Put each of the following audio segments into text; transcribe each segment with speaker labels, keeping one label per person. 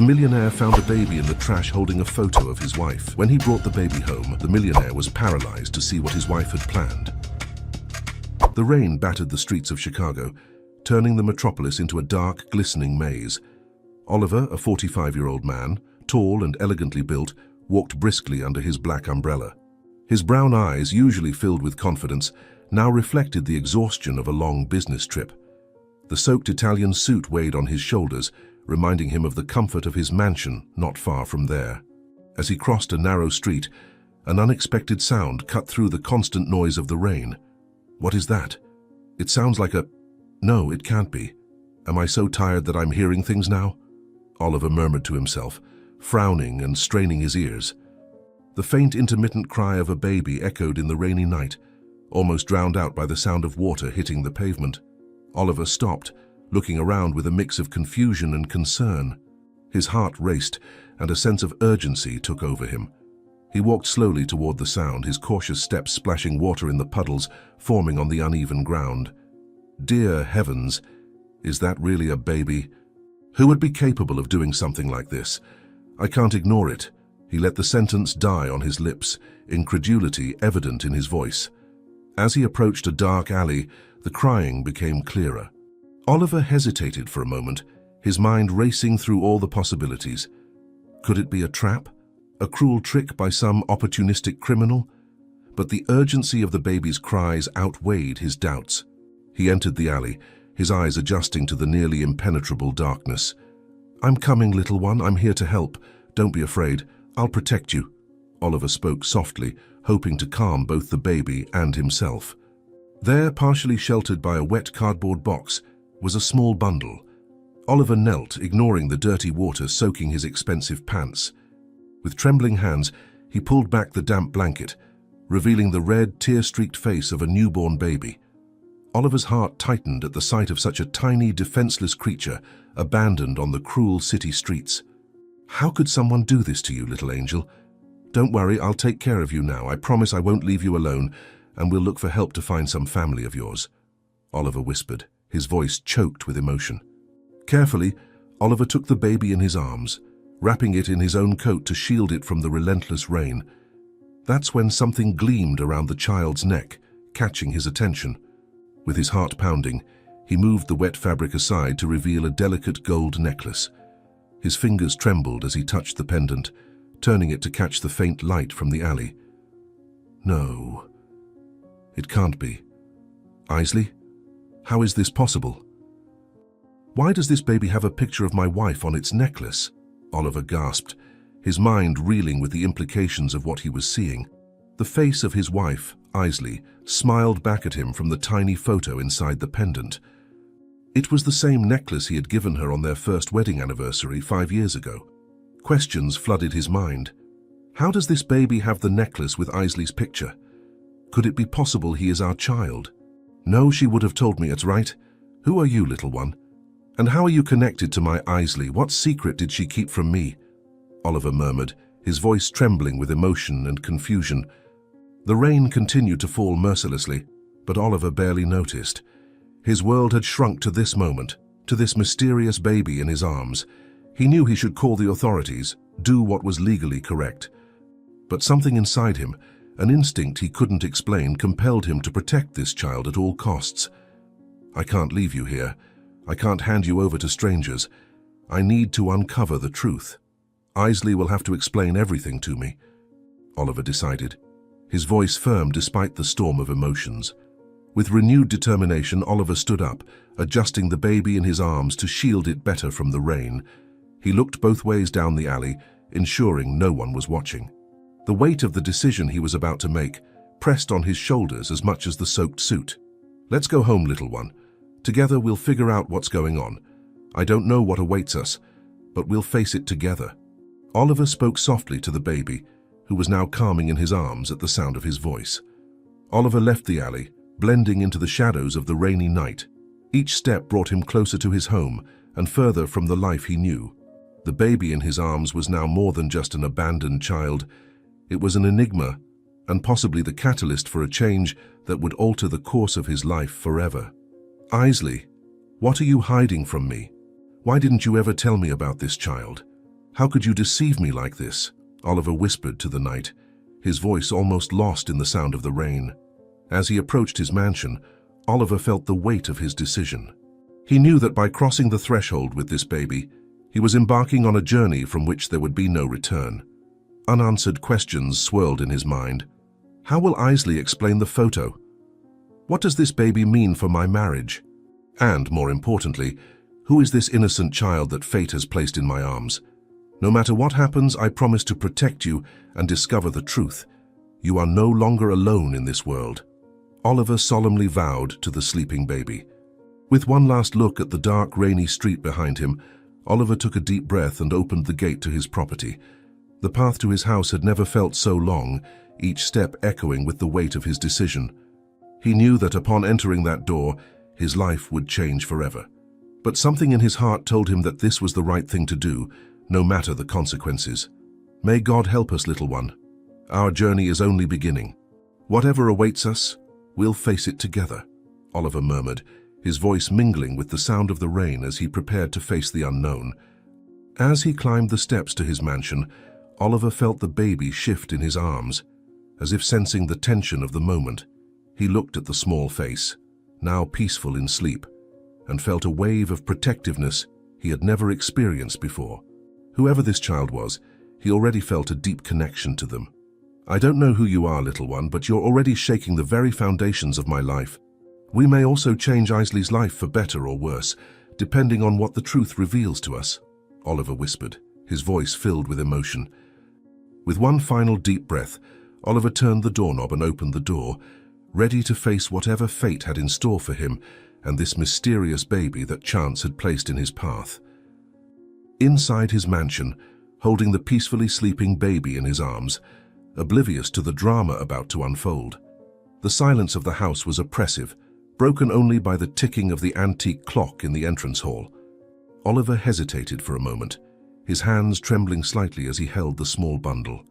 Speaker 1: A millionaire found a baby in the trash holding a photo of his wife. When he brought the baby home, the millionaire was paralyzed to see what his wife had planned. The rain battered the streets of Chicago, turning the metropolis into a dark, glistening maze. Oliver, a 45-year-old man, tall and elegantly built, walked briskly under his black umbrella. His brown eyes, usually filled with confidence, now reflected the exhaustion of a long business trip. The soaked Italian suit weighed on his shoulders, reminding him of the comfort of his mansion not far from there. As he crossed a narrow street, an unexpected sound cut through the constant noise of the rain. What is that? It sounds like a... No, it can't be. Am I so tired that I'm hearing things now? Oliver murmured to himself, frowning and straining his ears. The faint, intermittent cry of a baby echoed in the rainy night, almost drowned out by the sound of water hitting the pavement. Oliver stopped, looking around with a mix of confusion and concern. His heart raced, and a sense of urgency took over him. He walked slowly toward the sound, his cautious steps splashing water in the puddles forming on the uneven ground. Dear heavens, is that really a baby? Who would be capable of doing something like this? I can't ignore it. He let the sentence die on his lips, incredulity evident in his voice. As he approached a dark alley, the crying became clearer. Oliver hesitated for a moment, his mind racing through all the possibilities. Could it be a trap? A cruel trick by some opportunistic criminal? But the urgency of the baby's cries outweighed his doubts. He entered the alley, his eyes adjusting to the nearly impenetrable darkness. "I'm coming, little one. I'm here to help. Don't be afraid. I'll protect you." Oliver spoke softly, hoping to calm both the baby and himself. There, partially sheltered by a wet cardboard box, was a small bundle. Oliver knelt, ignoring the dirty water soaking his expensive pants. With trembling hands, he pulled back the damp blanket, revealing the red, tear-streaked face of a newborn baby. Oliver's heart tightened at the sight of such a tiny, defenseless creature abandoned on the cruel city streets. "How could someone do this to you, little angel? Don't worry, I'll take care of you now. I promise I won't leave you alone, and we'll look for help to find some family of yours," Oliver whispered, his voice choked with emotion. Carefully, Oliver took the baby in his arms, wrapping it in his own coat to shield it from the relentless rain. That's when something gleamed around the child's neck, catching his attention. With his heart pounding, he moved the wet fabric aside to reveal a delicate gold necklace. His fingers trembled as he touched the pendant, turning it to catch the faint light from the alley. No, it can't be. Isley, how is this possible? Why does this baby have a picture of my wife on its necklace? Oliver gasped, his mind reeling with the implications of what he was seeing. The face of his wife, Isley, smiled back at him from the tiny photo inside the pendant. It was the same necklace he had given her on their first wedding anniversary 5 years ago. Questions flooded his mind. How does this baby have the necklace with Isley's picture? Could it be possible he is our child? No, she would have told me, it's right. Who are you, little one? And how are you connected to my Isley? What secret did she keep from me? Oliver murmured, his voice trembling with emotion and confusion. The rain continued to fall mercilessly, but Oliver barely noticed. His world had shrunk to this moment, to this mysterious baby in his arms. He knew he should call the authorities, do what was legally correct. But something inside him, an instinct he couldn't explain, compelled him to protect this child at all costs. "I can't leave you here. I can't hand you over to strangers. I need to uncover the truth. Isley will have to explain everything to me," Oliver decided, his voice firm despite the storm of emotions. With renewed determination, Oliver stood up, adjusting the baby in his arms to shield it better from the rain. He looked both ways down the alley, ensuring no one was watching. The weight of the decision he was about to make pressed on his shoulders as much as the soaked suit. "Let's go home, little one. Together we'll figure out what's going on. I don't know what awaits us, but we'll face it together." Oliver spoke softly to the baby, who was now calming in his arms at the sound of his voice. Oliver left the alley, blending into the shadows of the rainy night. Each step brought him closer to his home and further from the life he knew. The baby in his arms was now more than just an abandoned child. It was an enigma, and possibly the catalyst for a change that would alter the course of his life forever. "Isley, what are you hiding from me? Why didn't you ever tell me about this child?" How could you deceive me like this? Oliver whispered to the night, his voice almost lost in the sound of the rain. As he approached his mansion, Oliver felt the weight of his decision. He knew that by crossing the threshold with this baby, he was embarking on a journey from which there would be no return. Unanswered questions swirled in his mind. How will Isley explain the photo? What does this baby mean for my marriage? And, more importantly, who is this innocent child that fate has placed in my arms? No matter what happens, I promise to protect you and discover the truth. You are no longer alone in this world. Oliver solemnly vowed to the sleeping baby. With one last look at the dark, rainy street behind him, Oliver took a deep breath and opened the gate to his property. The path to his house had never felt so long, each step echoing with the weight of his decision. He knew that upon entering that door, his life would change forever. But something in his heart told him that this was the right thing to do, no matter the consequences. May God help us, little one. Our journey is only beginning. Whatever awaits us, we'll face it together, Oliver murmured, his voice mingling with the sound of the rain as he prepared to face the unknown. As he climbed the steps to his mansion, Oliver felt the baby shift in his arms. As if sensing the tension of the moment, he looked at the small face, now peaceful in sleep, and felt a wave of protectiveness he had never experienced before. Whoever this child was, he already felt a deep connection to them. I don't know who you are, little one, but you're already shaking the very foundations of my life. We may also change Isley's life for better or worse, depending on what the truth reveals to us, Oliver whispered, his voice filled with emotion. With one final deep breath, Oliver turned the doorknob and opened the door, ready to face whatever fate had in store for him and this mysterious baby that chance had placed in his path. Inside his mansion, holding the peacefully sleeping baby in his arms, oblivious to the drama about to unfold, the silence of the house was oppressive, broken only by the ticking of the antique clock in the entrance hall. Oliver hesitated for a moment, his hands trembling slightly as he held the small bundle.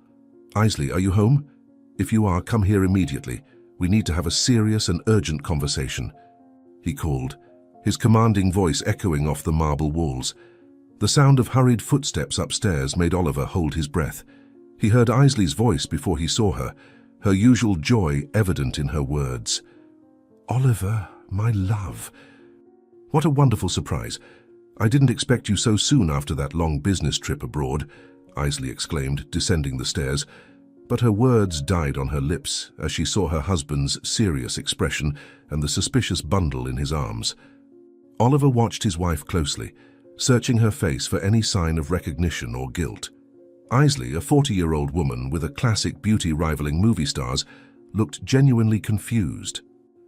Speaker 1: Isley, are you home? If you are, come here immediately. We need to have a serious and urgent conversation, he called, his commanding voice echoing off the marble walls. The sound of hurried footsteps upstairs made Oliver hold his breath. He heard Isley's voice before he saw her, her usual joy evident in her words. Oliver, my love. What a wonderful surprise. I didn't expect you so soon after that long business trip abroad, Isley exclaimed, descending the stairs. But her words died on her lips as she saw her husband's serious expression and the suspicious bundle in his arms. Oliver watched his wife closely, searching her face for any sign of recognition or guilt. Isley, a 40-year-old woman with a classic beauty rivaling movie stars, looked genuinely confused.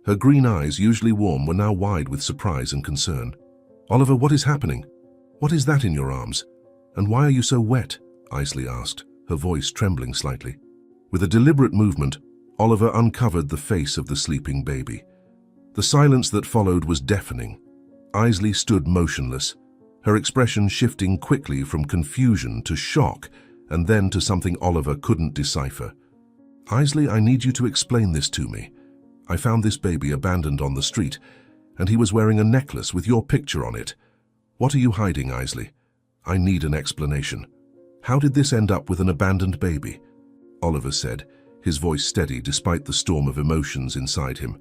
Speaker 1: Her green eyes, usually warm, were now wide with surprise and concern. Oliver, what is happening? What is that in your arms? And why are you so wet? Isley asked, her voice trembling slightly. With a deliberate movement, Oliver uncovered the face of the sleeping baby. The silence that followed was deafening. Isley stood motionless, her expression shifting quickly from confusion to shock and then to something Oliver couldn't decipher. Isley, I need you to explain this to me. I found this baby abandoned on the street, and he was wearing a necklace with your picture on it. What are you hiding, Isley? I need an explanation. How did this end up with an abandoned baby? Oliver said, his voice steady despite the storm of emotions inside him.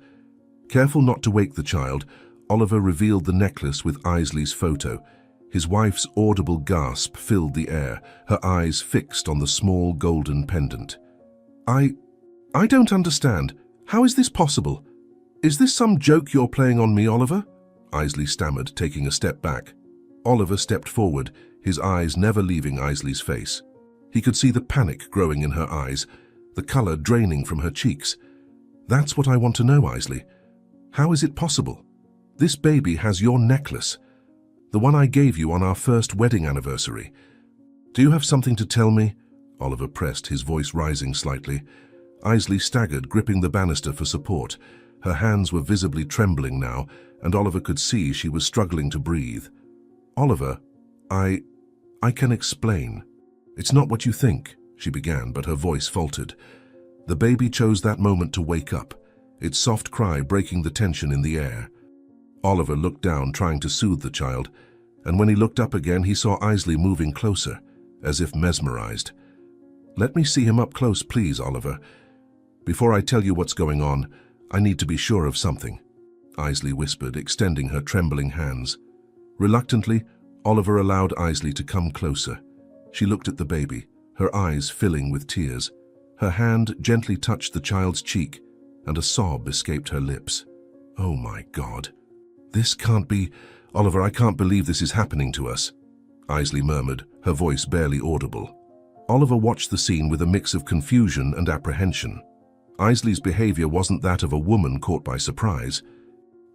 Speaker 1: Careful not to wake the child, Oliver revealed the necklace with Isley's photo. His wife's audible gasp filled the air, her eyes fixed on the small golden pendant. I don't understand. How is this possible? Is this some joke you're playing on me, Oliver? Isley stammered, taking a step back. Oliver stepped forward, his eyes never leaving Isley's face. He could see the panic growing in her eyes, the color draining from her cheeks. That's what I want to know, Isley. How is it possible? This baby has your necklace, the one I gave you on our first wedding anniversary. Do you have something to tell me? Oliver pressed, his voice rising slightly. Isley staggered, gripping the banister for support. Her hands were visibly trembling now, and Oliver could see she was struggling to breathe. Oliver, I can explain. It's not what you think, she began, but her voice faltered. The baby chose that moment to wake up, its soft cry breaking the tension in the air. Oliver looked down, trying to soothe the child, and when he looked up again, he saw Isley moving closer, as if mesmerized. "Let me see him up close, please, Oliver. Before I tell you what's going on, I need to be sure of something," Isley whispered, extending her trembling hands. Reluctantly, Oliver allowed Isley to come closer. She looked at the baby, her eyes filling with tears. Her hand gently touched the child's cheek, and a sob escaped her lips. "Oh my God. This can't be... Oliver, I can't believe this is happening to us," Isley murmured, her voice barely audible. Oliver watched the scene with a mix of confusion and apprehension. Isley's behavior wasn't that of a woman caught by surprise.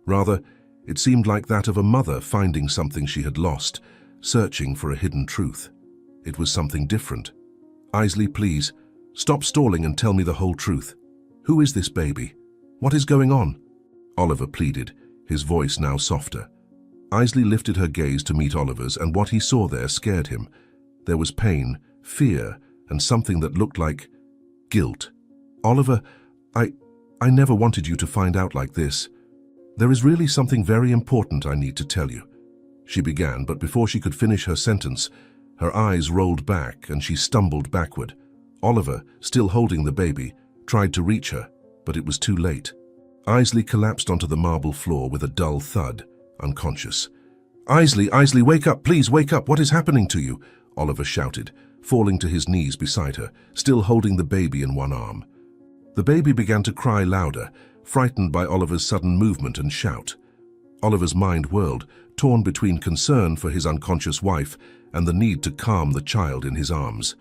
Speaker 1: Rather, it seemed like that of a mother finding something she had lost, searching for a hidden truth. It was something different. "Isley, please, stop stalling and tell me the whole truth. Who is this baby? What is going on?" Oliver pleaded, his voice now softer. Isley lifted her gaze to meet Oliver's, and what he saw there scared him. There was pain, fear, and something that looked like guilt. "Oliver, I never wanted you to find out like this. There is really something very important I need to tell you," she began, but before she could finish her sentence, her eyes rolled back and she stumbled backward. Oliver, still holding the baby, tried to reach her, but it was too late. Isley collapsed onto the marble floor with a dull thud, unconscious. Isley, wake up, please wake up, what is happening to you?" Oliver shouted, falling to his knees beside her, still holding the baby in one arm. The baby began to cry louder, frightened by Oliver's sudden movement and shout. Oliver's mind whirled, torn between concern for his unconscious wife and the need to calm the child in his arms.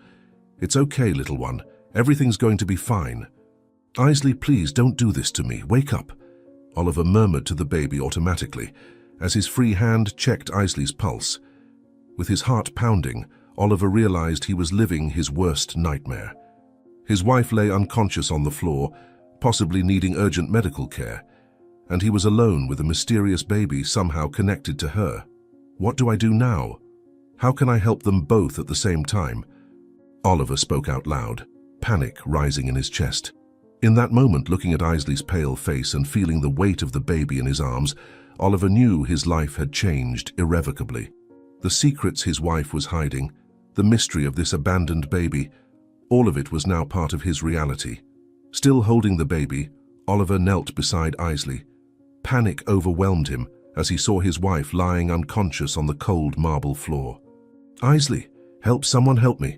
Speaker 1: "It's okay, little one. Everything's going to be fine." "Isley, please don't do this to me. Wake up," Oliver murmured to the baby automatically, as his free hand checked Isley's pulse. With his heart pounding, Oliver realized he was living his worst nightmare. His wife lay unconscious on the floor, possibly needing urgent medical care, and he was alone with a mysterious baby somehow connected to her. "What do I do now? How can I help them both at the same time?" Oliver spoke out loud, panic rising in his chest. In that moment, looking at Isley's pale face and feeling the weight of the baby in his arms, Oliver knew his life had changed irrevocably. The secrets his wife was hiding, the mystery of this abandoned baby, all of it was now part of his reality. Still holding the baby, Oliver knelt beside Isley. Panic overwhelmed him as he saw his wife lying unconscious on the cold marble floor. "Isley, someone help me,"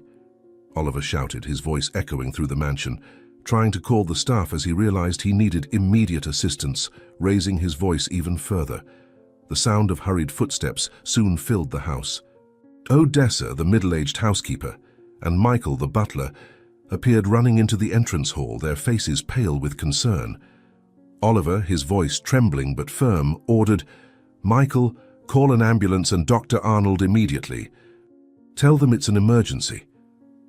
Speaker 1: Oliver shouted, his voice echoing through the mansion, trying to call the staff as he realized he needed immediate assistance, raising his voice even further. The sound of hurried footsteps soon filled the house. Odessa, the middle-aged housekeeper, and Michael, the butler, appeared running into the entrance hall, their faces pale with concern. Oliver, his voice trembling but firm, ordered, "Michael, call an ambulance and Dr. Arnold immediately. Tell them it's an emergency."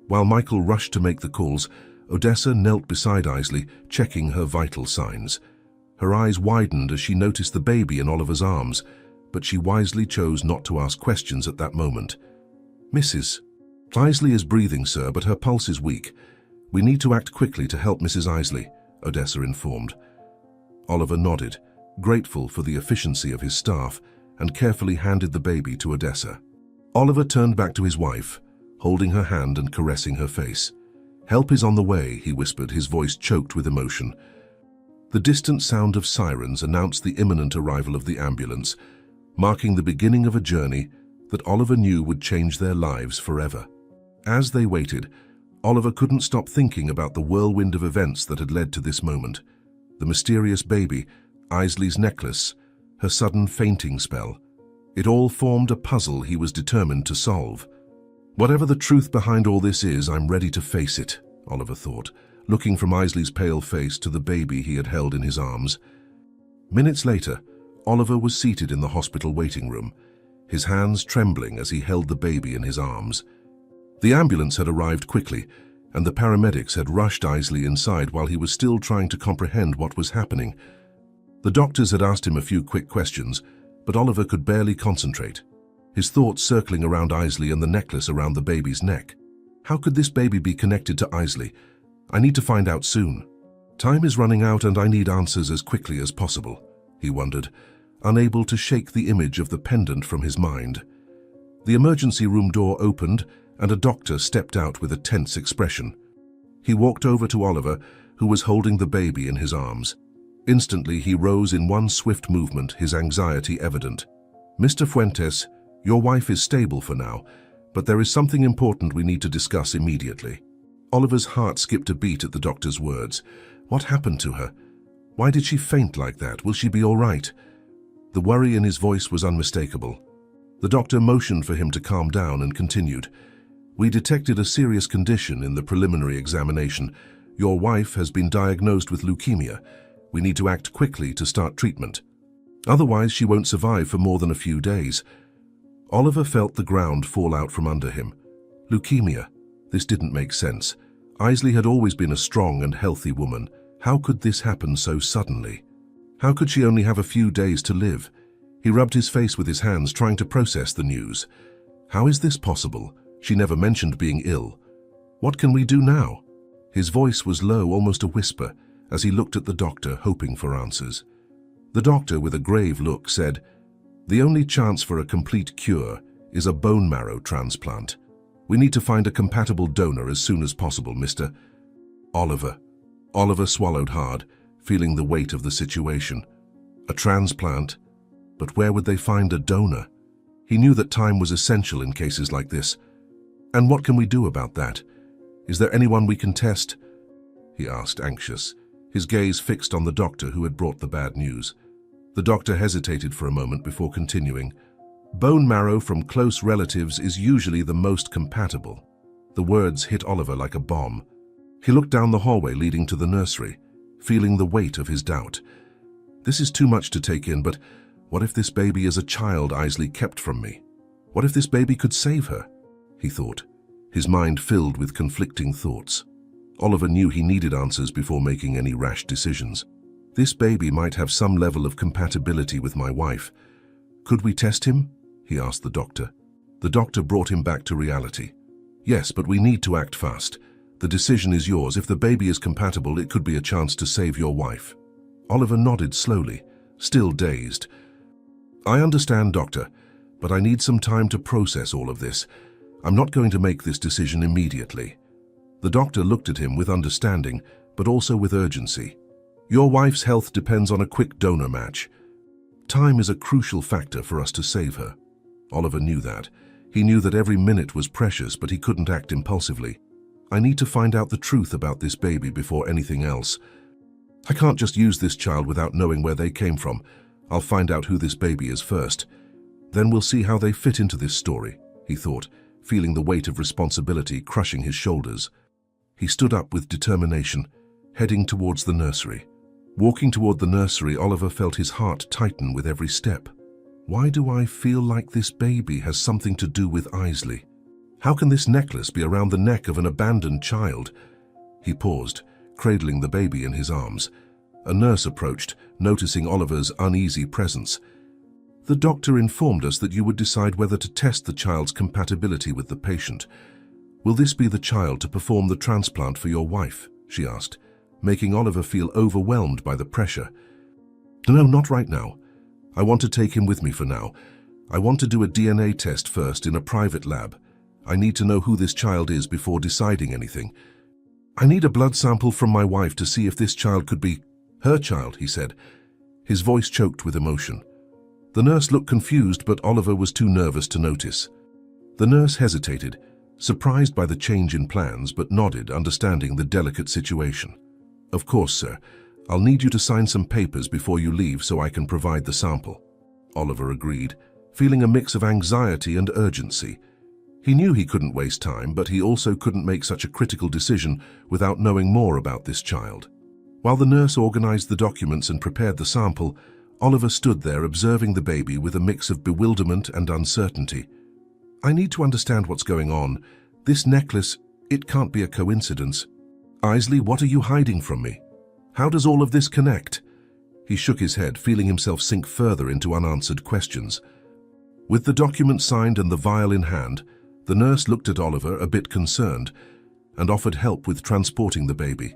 Speaker 1: While Michael rushed to make the calls, Odessa knelt beside Isley, checking her vital signs. Her eyes widened as she noticed the baby in Oliver's arms, but she wisely chose not to ask questions at that moment. "Mrs. Isley is breathing, sir, but her pulse is weak. We need to act quickly to help Mrs. Isley," Odessa informed. Oliver nodded, grateful for the efficiency of his staff, and carefully handed the baby to Odessa. Oliver turned back to his wife, holding her hand and caressing her face. "Help is on the way," he whispered, his voice choked with emotion. The distant sound of sirens announced the imminent arrival of the ambulance, marking the beginning of a journey that Oliver knew would change their lives forever. As they waited, Oliver couldn't stop thinking about the whirlwind of events that had led to this moment. The mysterious baby, Isley's necklace, her sudden fainting spell. It all formed a puzzle he was determined to solve. "Whatever the truth behind all this is, I'm ready to face it," Oliver thought, looking from Isley's pale face to the baby he had held in his arms. Minutes later, Oliver was seated in the hospital waiting room, his hands trembling as he held the baby in his arms. The ambulance had arrived quickly, and the paramedics had rushed Isley inside while he was still trying to comprehend what was happening. The doctors had asked him a few quick questions, but Oliver could barely concentrate, his thoughts circling around Isley and the necklace around the baby's neck. How could this baby be connected to Isley? I need to find out soon. Time is running out and I need answers as quickly as possible, he wondered, unable to shake the image of the pendant from his mind. The emergency room door opened and a doctor stepped out with a tense expression. He walked over to Oliver, who was holding the baby in his arms. Instantly, he rose in one swift movement, his anxiety evident. "Mr. Fuentes, your wife is stable for now, but there is something important we need to discuss immediately." Oliver's heart skipped a beat at the doctor's words. What happened to her? Why did she faint like that? Will she be all right? The worry in his voice was unmistakable. The doctor motioned for him to calm down and continued. "We detected a serious condition in the preliminary examination. Your wife has been diagnosed with leukemia. We need to act quickly to start treatment. Otherwise, she won't survive for more than a few days." Oliver felt the ground fall out from under him. Leukemia. This didn't make sense. Isley had always been a strong and healthy woman. How could this happen so suddenly? How could she only have a few days to live? He rubbed his face with his hands, trying to process the news. How is this possible? She never mentioned being ill. What can we do now? His voice was low, almost a whisper, as he looked at the doctor, hoping for answers. The doctor, with a grave look, said, "The only chance for a complete cure is a bone marrow transplant. We need to find a compatible donor as soon as possible, Mr. Oliver." Oliver swallowed hard, feeling the weight of the situation. A transplant? But where would they find a donor? He knew that time was essential in cases like this. "And what can we do about that? Is there anyone we can test?" he asked, anxious, his gaze fixed on the doctor who had brought the bad news. The doctor hesitated for a moment before continuing. "Bone marrow from close relatives is usually the most compatible." The words hit Oliver like a bomb. He looked down the hallway leading to the nursery, feeling the weight of his doubt. This is too much to take in, but what if this baby is a child Isley kept from me? What if this baby could save her? He thought, his mind filled with conflicting thoughts. Oliver knew he needed answers before making any rash decisions. This baby might have some level of compatibility with my wife. "Could we test him?" he asked the doctor. The doctor brought him back to reality. "Yes, but we need to act fast. The decision is yours. If the baby is compatible, it could be a chance to save your wife." Oliver nodded slowly, still dazed. "I understand, doctor, but I need some time to process all of this. I'm not going to make this decision immediately." The doctor looked at him with understanding, but also with urgency. "Your wife's health depends on a quick donor match. Time is a crucial factor for us to save her." Oliver knew that. He knew that every minute was precious, but he couldn't act impulsively. "I need to find out the truth about this baby before anything else. I can't just use this child without knowing where they came from. I'll find out who this baby is first. Then we'll see how they fit into this story," he thought, feeling the weight of responsibility crushing his shoulders. He stood up with determination, heading towards the nursery. Walking toward the nursery, Oliver felt his heart tighten with every step. Why do I feel like this baby has something to do with Isley? How can this necklace be around the neck of an abandoned child? He paused, cradling the baby in his arms. A nurse approached, noticing Oliver's uneasy presence. "The doctor informed us that you would decide whether to test the child's compatibility with the patient. Will this be the child to perform the transplant for your wife?" she asked, making Oliver feel overwhelmed by the pressure. "No, not right now. I want to take him with me for now. I want to do a DNA test first in a private lab. I need to know who this child is before deciding anything. I need a blood sample from my wife to see if this child could be her child," he said, his voice choked with emotion. The nurse looked confused, but Oliver was too nervous to notice. The nurse hesitated, surprised by the change in plans, but nodded, understanding the delicate situation. "Of course, sir. I'll need you to sign some papers before you leave so I can provide the sample." Oliver agreed, feeling a mix of anxiety and urgency. He knew he couldn't waste time, but he also couldn't make such a critical decision without knowing more about this child. While the nurse organized the documents and prepared the sample, Oliver stood there observing the baby with a mix of bewilderment and uncertainty. "I need to understand what's going on. This necklace, it can't be a coincidence. Isley, what are you hiding from me? How does all of this connect?" He shook his head, feeling himself sink further into unanswered questions. With the document signed and the vial in hand, the nurse looked at Oliver, a bit concerned, and offered help with transporting the baby.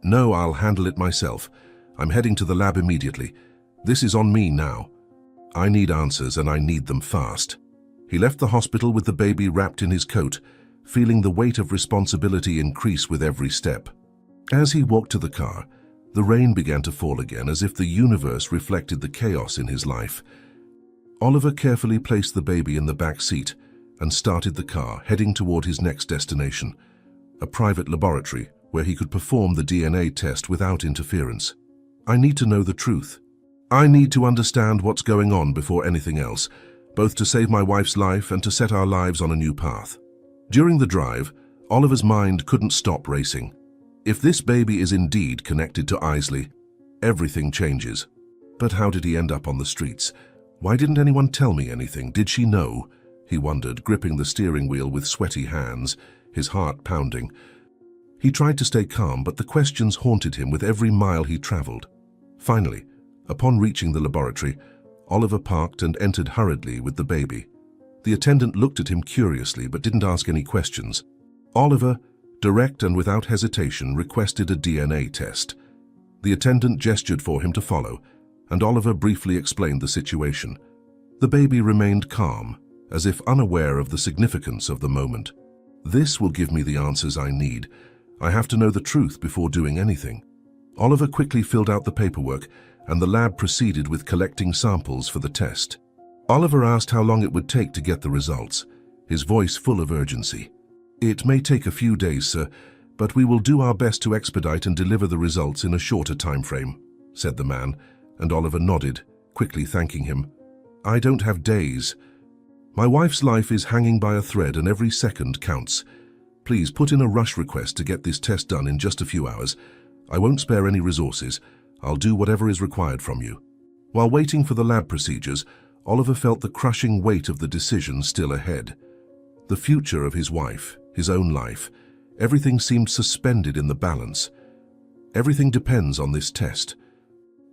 Speaker 1: "No, I'll handle it myself. I'm heading to the lab immediately. This is on me now. I need answers, and I need them fast." He left the hospital with the baby wrapped in his coat, feeling the weight of responsibility increase with every step. As he walked to the car, the rain began to fall again, as if the universe reflected the chaos in his life. Oliver carefully placed the baby in the back seat and started the car, heading toward his next destination, a private laboratory where he could perform the DNA test without interference. I need to know the truth. I need to understand what's going on before anything else, both to save my wife's life and to set our lives on a new path. During the drive, Oliver's mind couldn't stop racing. If this baby is indeed connected to Isley, everything changes. But how did he end up on the streets? Why didn't anyone tell me anything? Did she know? He wondered, gripping the steering wheel with sweaty hands, his heart pounding. He tried to stay calm, but the questions haunted him with every mile he traveled. Finally, upon reaching the laboratory, Oliver parked and entered hurriedly with the baby. The attendant looked at him curiously but didn't ask any questions. Oliver, direct and without hesitation, requested a DNA test. The attendant gestured for him to follow, and Oliver briefly explained the situation. The baby remained calm, as if unaware of the significance of the moment. This will give me the answers I need. I have to know the truth before doing anything. Oliver quickly filled out the paperwork, and the lab proceeded with collecting samples for the test. Oliver asked how long it would take to get the results, his voice full of urgency. "It may take a few days, sir, but we will do our best to expedite and deliver the results in a shorter time frame," said the man, and Oliver nodded, quickly thanking him. "I don't have days. My wife's life is hanging by a thread and every second counts. Please put in a rush request to get this test done in just a few hours. I won't spare any resources. I'll do whatever is required from you." While waiting for the lab procedures, Oliver felt the crushing weight of the decision still ahead. The future of his wife, his own life, everything seemed suspended in the balance. Everything depends on this test.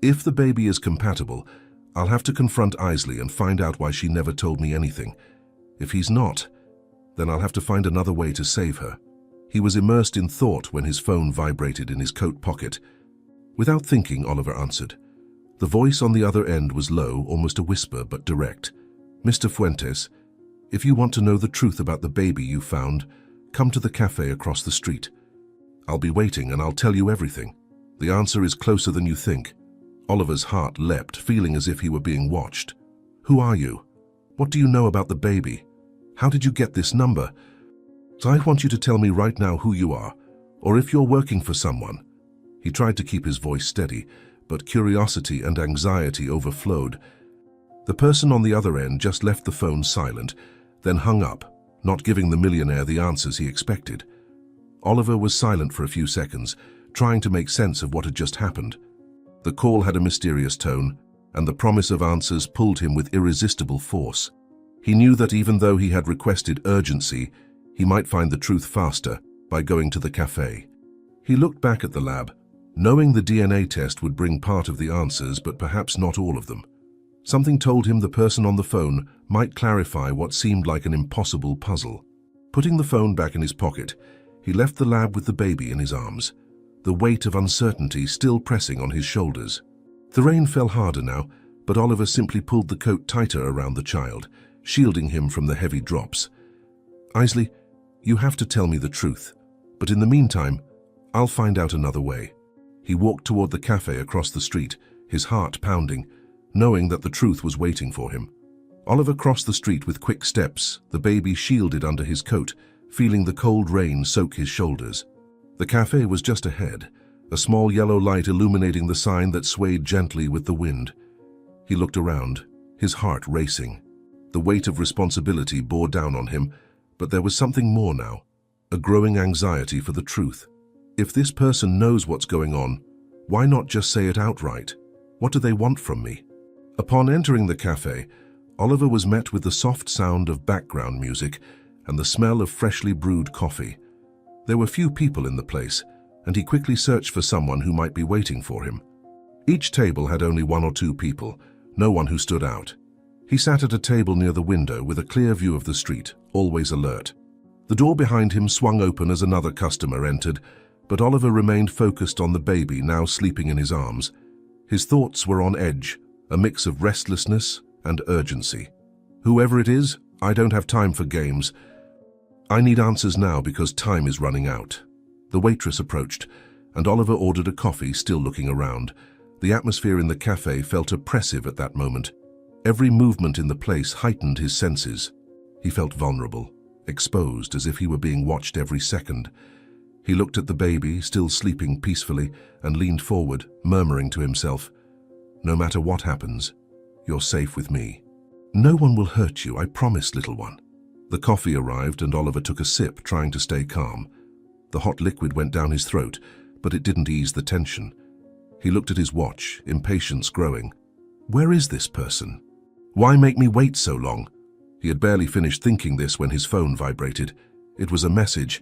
Speaker 1: If the baby is compatible, I'll have to confront Isley and find out why she never told me anything. If he's not, then I'll have to find another way to save her. He was immersed in thought when his phone vibrated in his coat pocket. Without thinking, Oliver answered. The voice on the other end was low, almost a whisper, but direct. "Mr. Fuentes, if you want to know the truth about the baby you found, come to the cafe across the street. I'll be waiting and I'll tell you everything. The answer is closer than you think." Oliver's heart leapt, feeling as if he were being watched. "Who are you? What do you know about the baby? How did you get this number? I want you to tell me right now who you are, or if you're working for someone." He tried to keep his voice steady, but curiosity and anxiety overflowed. The person on the other end just left the phone silent, then hung up, not giving the millionaire the answers he expected. Oliver was silent for a few seconds, trying to make sense of what had just happened. The call had a mysterious tone, and the promise of answers pulled him with irresistible force. He knew that even though he had requested urgency, he might find the truth faster by going to the cafe. He looked back at the lab, knowing the DNA test would bring part of the answers, but perhaps not all of them. Something told him the person on the phone might clarify what seemed like an impossible puzzle. Putting the phone back in his pocket, he left the lab with the baby in his arms, the weight of uncertainty still pressing on his shoulders. The rain fell harder now, but Oliver simply pulled the coat tighter around the child, shielding him from the heavy drops. "Isley, you have to tell me the truth, but in the meantime, I'll find out another way." He walked toward the cafe across the street, his heart pounding, knowing that the truth was waiting for him. Oliver crossed the street with quick steps, the baby shielded under his coat, feeling the cold rain soak his shoulders. The cafe was just ahead, a small yellow light illuminating the sign that swayed gently with the wind. He looked around, his heart racing. The weight of responsibility bore down on him, but there was something more now, a growing anxiety for the truth. If this person knows what's going on, why not just say it outright? What do they want from me? Upon entering the cafe, Oliver was met with the soft sound of background music and the smell of freshly brewed coffee. There were few people in the place, and he quickly searched for someone who might be waiting for him. Each table had only one or two people, no one who stood out. He sat at a table near the window with a clear view of the street, always alert. The door behind him swung open as another customer entered, but Oliver remained focused on the baby now sleeping in his arms. His thoughts were on edge, a mix of restlessness and urgency. "Whoever it is, I don't have time for games. I need answers now because time is running out. The waitress approached, and Oliver ordered a coffee, still looking around. The atmosphere in the cafe felt oppressive at that moment. Every movement in the place heightened his senses. He felt vulnerable, exposed as if he were being watched every second. He looked at the baby, still sleeping peacefully, and leaned forward, murmuring to himself, "No matter what happens, you're safe with me. No one will hurt you, I promise, little one." The coffee arrived and Oliver took a sip, trying to stay calm. The hot liquid went down his throat, but it didn't ease the tension. He looked at his watch, impatience growing. Where is this person? Why make me wait so long? He had barely finished thinking this when his phone vibrated. It was a message.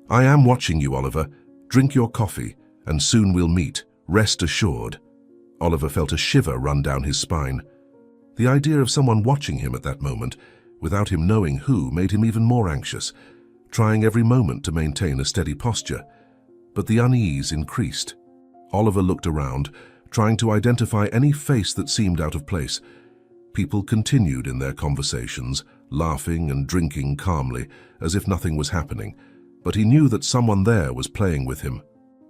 Speaker 1: "I am watching you, Oliver. Drink your coffee, and soon we'll meet. Rest assured." Oliver felt a shiver run down his spine. The idea of someone watching him at that moment, without him knowing who, made him even more anxious, trying every moment to maintain a steady posture. But the unease increased. Oliver looked around, trying to identify any face that seemed out of place. People continued in their conversations, laughing and drinking calmly, as if nothing was happening. But he knew that someone there was playing with him.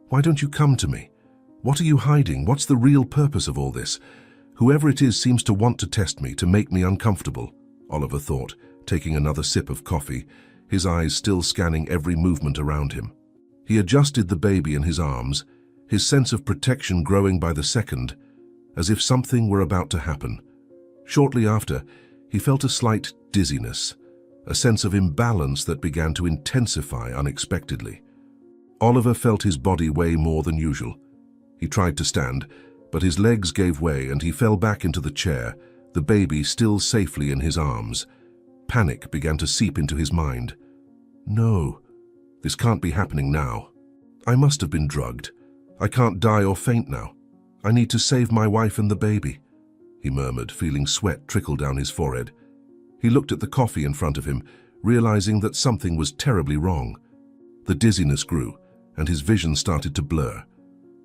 Speaker 1: "Why don't you come to me? What are you hiding? What's the real purpose of all this? Whoever it is seems to want to test me, to make me uncomfortable," Oliver thought, taking another sip of coffee, his eyes still scanning every movement around him. He adjusted the baby in his arms, his sense of protection growing by the second, as if something were about to happen. Shortly after, he felt a slight dizziness, a sense of imbalance that began to intensify unexpectedly. Oliver felt his body weigh more than usual. He tried to stand, but his legs gave way and he fell back into the chair, the baby still safely in his arms. Panic began to seep into his mind. No, this can't be happening now. I must have been drugged. I can't die or faint now. I need to save my wife and the baby, he murmured, feeling sweat trickle down his forehead. He looked at the coffee in front of him, realizing that something was terribly wrong. The dizziness grew, and his vision started to blur.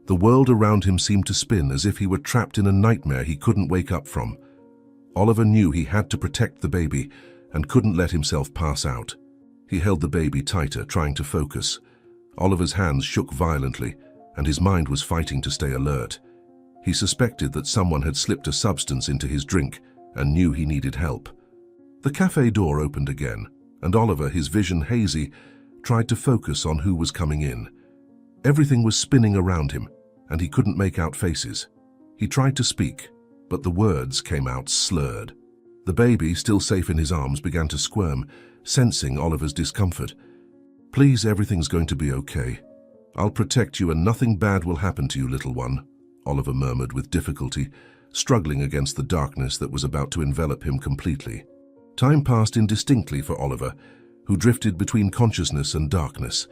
Speaker 1: The world around him seemed to spin as if he were trapped in a nightmare he couldn't wake up from. Oliver knew he had to protect the baby and couldn't let himself pass out. He held the baby tighter, trying to focus. Oliver's hands shook violently, and his mind was fighting to stay alert. He suspected that someone had slipped a substance into his drink and knew he needed help. The cafe door opened again, and Oliver, his vision hazy, tried to focus on who was coming in. Everything was spinning around him, and he couldn't make out faces. He tried to speak, but the words came out slurred. The baby, still safe in his arms, began to squirm, sensing Oliver's discomfort. "Please, everything's going to be okay. I'll protect you and nothing bad will happen to you, little one," Oliver murmured with difficulty, struggling against the darkness that was about to envelop him completely. Time passed indistinctly for Oliver, who drifted between consciousness and darkness.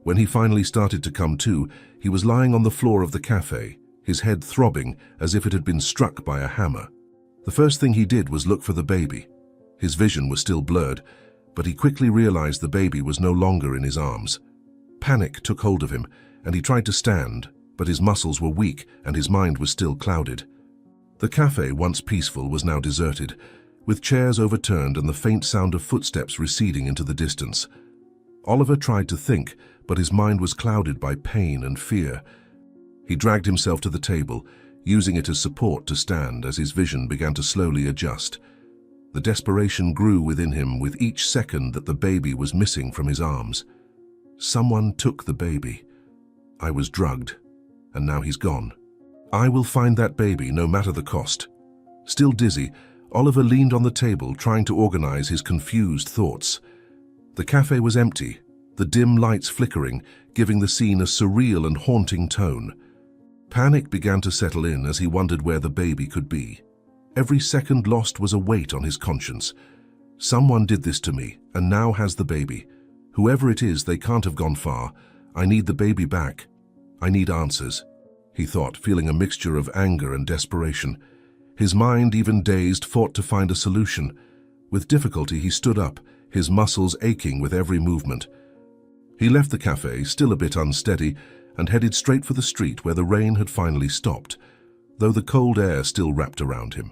Speaker 1: When he finally started to come to, he was lying on the floor of the cafe, his head throbbing as if it had been struck by a hammer. The first thing he did was look for the baby. His vision was still blurred, but he quickly realized the baby was no longer in his arms. Panic took hold of him, and he tried to stand, but his muscles were weak and his mind was still clouded. The cafe, once peaceful, was now deserted, with chairs overturned and the faint sound of footsteps receding into the distance. Oliver tried to think, but his mind was clouded by pain and fear. He dragged himself to the table, using it as support to stand as his vision began to slowly adjust. The desperation grew within him with each second that the baby was missing from his arms. Someone took the baby. I was drugged, and now he's gone. I will find that baby, no matter the cost. Still dizzy, Oliver leaned on the table, trying to organize his confused thoughts. The cafe was empty, the dim lights flickering, giving the scene a surreal and haunting tone. Panic began to settle in as he wondered where the baby could be. Every second lost was a weight on his conscience. Someone did this to me, and now has the baby. Whoever it is, they can't have gone far. I need the baby back. I need answers, he thought, feeling a mixture of anger and desperation. His mind, even dazed, fought to find a solution. With difficulty, he stood up, his muscles aching with every movement. He left the cafe, still a bit unsteady, and headed straight for the street where the rain had finally stopped, though the cold air still wrapped around him.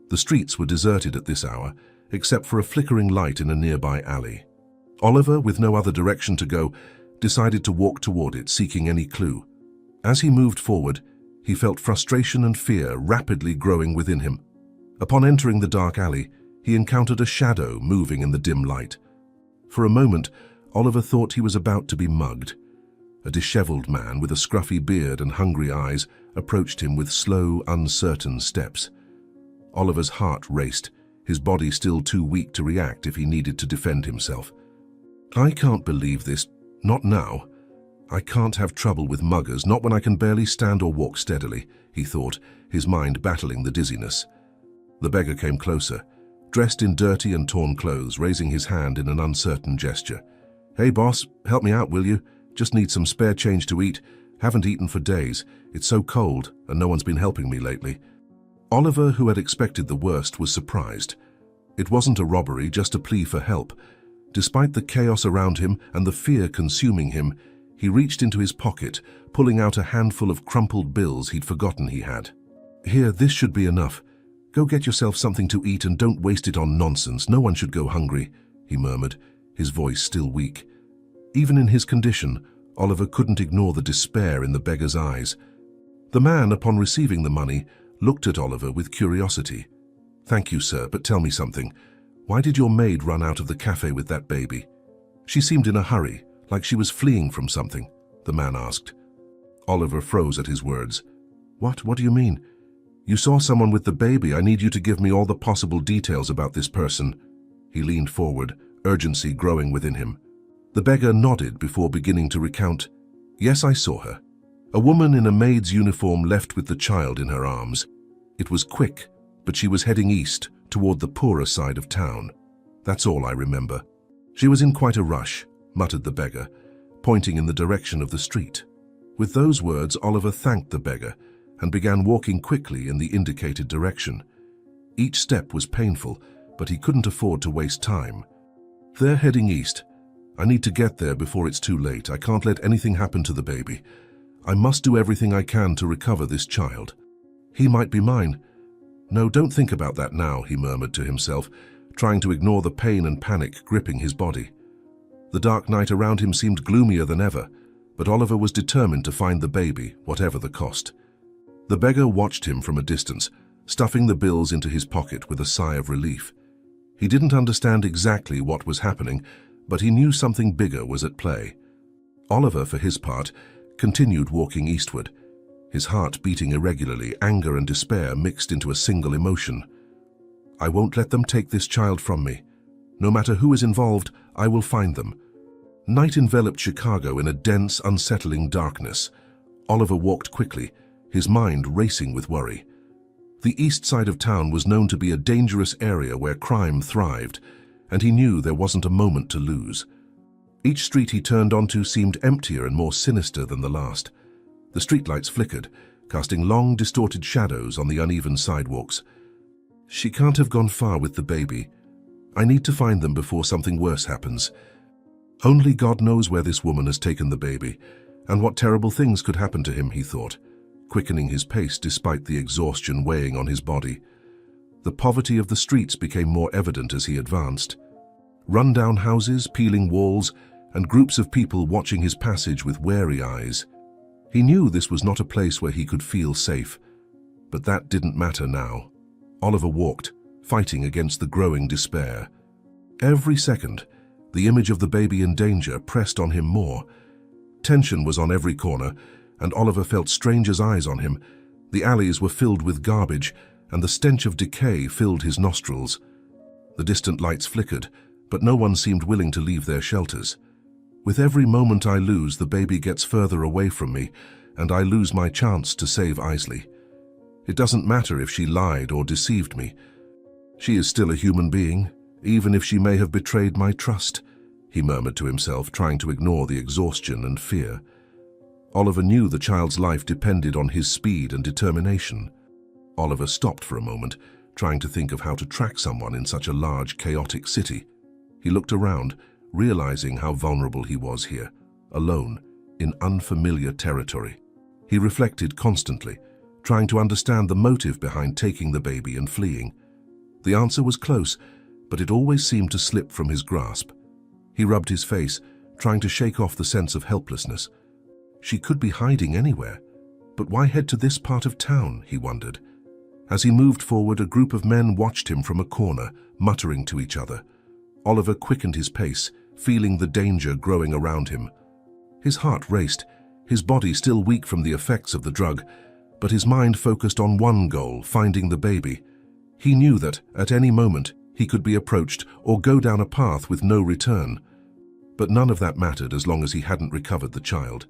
Speaker 1: The streets were deserted at this hour, except for a flickering light in a nearby alley. Oliver, with no other direction to go, decided to walk toward it, seeking any clue. As he moved forward, he felt frustration and fear rapidly growing within him. Upon entering the dark alley, he encountered a shadow moving in the dim light. For a moment, Oliver thought he was about to be mugged. A disheveled man with a scruffy beard and hungry eyes approached him with slow, uncertain steps. Oliver's heart raced, his body still too weak to react if he needed to defend himself. "I can't believe this. Not now. I can't have trouble with muggers, not when I can barely stand or walk steadily," he thought, his mind battling the dizziness. The beggar came closer, dressed in dirty and torn clothes, raising his hand in an uncertain gesture. "Hey boss, help me out, will you? Just need some spare change to eat. Haven't eaten for days. It's so cold, and no one's been helping me lately." Oliver, who had expected the worst, was surprised. It wasn't a robbery, just a plea for help. Despite the chaos around him and the fear consuming him, he reached into his pocket, pulling out a handful of crumpled bills he'd forgotten he had. "Here, this should be enough. Go get yourself something to eat and don't waste it on nonsense. No one should go hungry," he murmured, his voice still weak. Even in his condition, Oliver couldn't ignore the despair in the beggar's eyes. The man, upon receiving the money, looked at Oliver with curiosity. "Thank you, sir, but tell me something. Why did your maid run out of the cafe with that baby?" "She seemed in a hurry, like she was fleeing from something," the man asked. Oliver froze at his words. What do you mean?" "You saw someone with the baby. I need you to give me all the possible details about this person." He leaned forward, urgency growing within him. The beggar nodded before beginning to recount. "Yes, I saw her. A woman in a maid's uniform left with the child in her arms. It was quick, but she was heading east, toward the poorer side of town. That's all I remember." "She was in quite a rush," muttered the beggar, pointing in the direction of the street. With those words, Oliver thanked the beggar and began walking quickly in the indicated direction. Each step was painful, but he couldn't afford to waste time. "They're heading east. I need to get there before it's too late. I can't let anything happen to the baby. I must do everything I can to recover this child. He might be mine." "No, don't think about that now," he murmured to himself, trying to ignore the pain and panic gripping his body. The dark night around him seemed gloomier than ever, but Oliver was determined to find the baby, whatever the cost. The beggar watched him from a distance, stuffing the bills into his pocket with a sigh of relief. He didn't understand exactly what was happening, but he knew something bigger was at play. Oliver, for his part, continued walking eastward, his heart beating irregularly, anger and despair mixed into a single emotion. "I won't let them take this child from me. No matter who is involved, I will find them." Night enveloped Chicago in a dense, unsettling darkness. Oliver walked quickly, his mind racing with worry. The east side of town was known to be a dangerous area where crime thrived, and he knew there wasn't a moment to lose. Each street he turned onto seemed emptier and more sinister than the last. The streetlights flickered, casting long, distorted shadows on the uneven sidewalks. "She can't have gone far with the baby. I need to find them before something worse happens. Only God knows where this woman has taken the baby, and what terrible things could happen to him," he thought, quickening his pace despite the exhaustion weighing on his body. The poverty of the streets became more evident as he advanced. Run-down houses, peeling walls, and groups of people watching his passage with wary eyes. He knew this was not a place where he could feel safe, but that didn't matter now. Oliver walked, fighting against the growing despair. Every second, the image of the baby in danger pressed on him more. Tension was on every corner, and Oliver felt strangers' eyes on him. The alleys were filled with garbage, and the stench of decay filled his nostrils. The distant lights flickered, but no one seemed willing to leave their shelters. "With every moment I lose, the baby gets further away from me, and I lose my chance to save Isley. It doesn't matter if she lied or deceived me. She is still a human being, even if she may have betrayed my trust," he murmured to himself, trying to ignore the exhaustion and fear. Oliver knew the child's life depended on his speed and determination. Oliver stopped for a moment, trying to think of how to track someone in such a large, chaotic city. He looked around, realizing how vulnerable he was here, alone, in unfamiliar territory. He reflected constantly, trying to understand the motive behind taking the baby and fleeing. The answer was close, but it always seemed to slip from his grasp. He rubbed his face, trying to shake off the sense of helplessness. She could be hiding anywhere, but why head to this part of town, he wondered. As he moved forward, a group of men watched him from a corner, muttering to each other. Oliver quickened his pace, feeling the danger growing around him. His heart raced, his body still weak from the effects of the drug, but his mind focused on one goal, finding the baby. He knew that, at any moment, he could be approached or go down a path with no return. But none of that mattered as long as he hadn't recovered the child.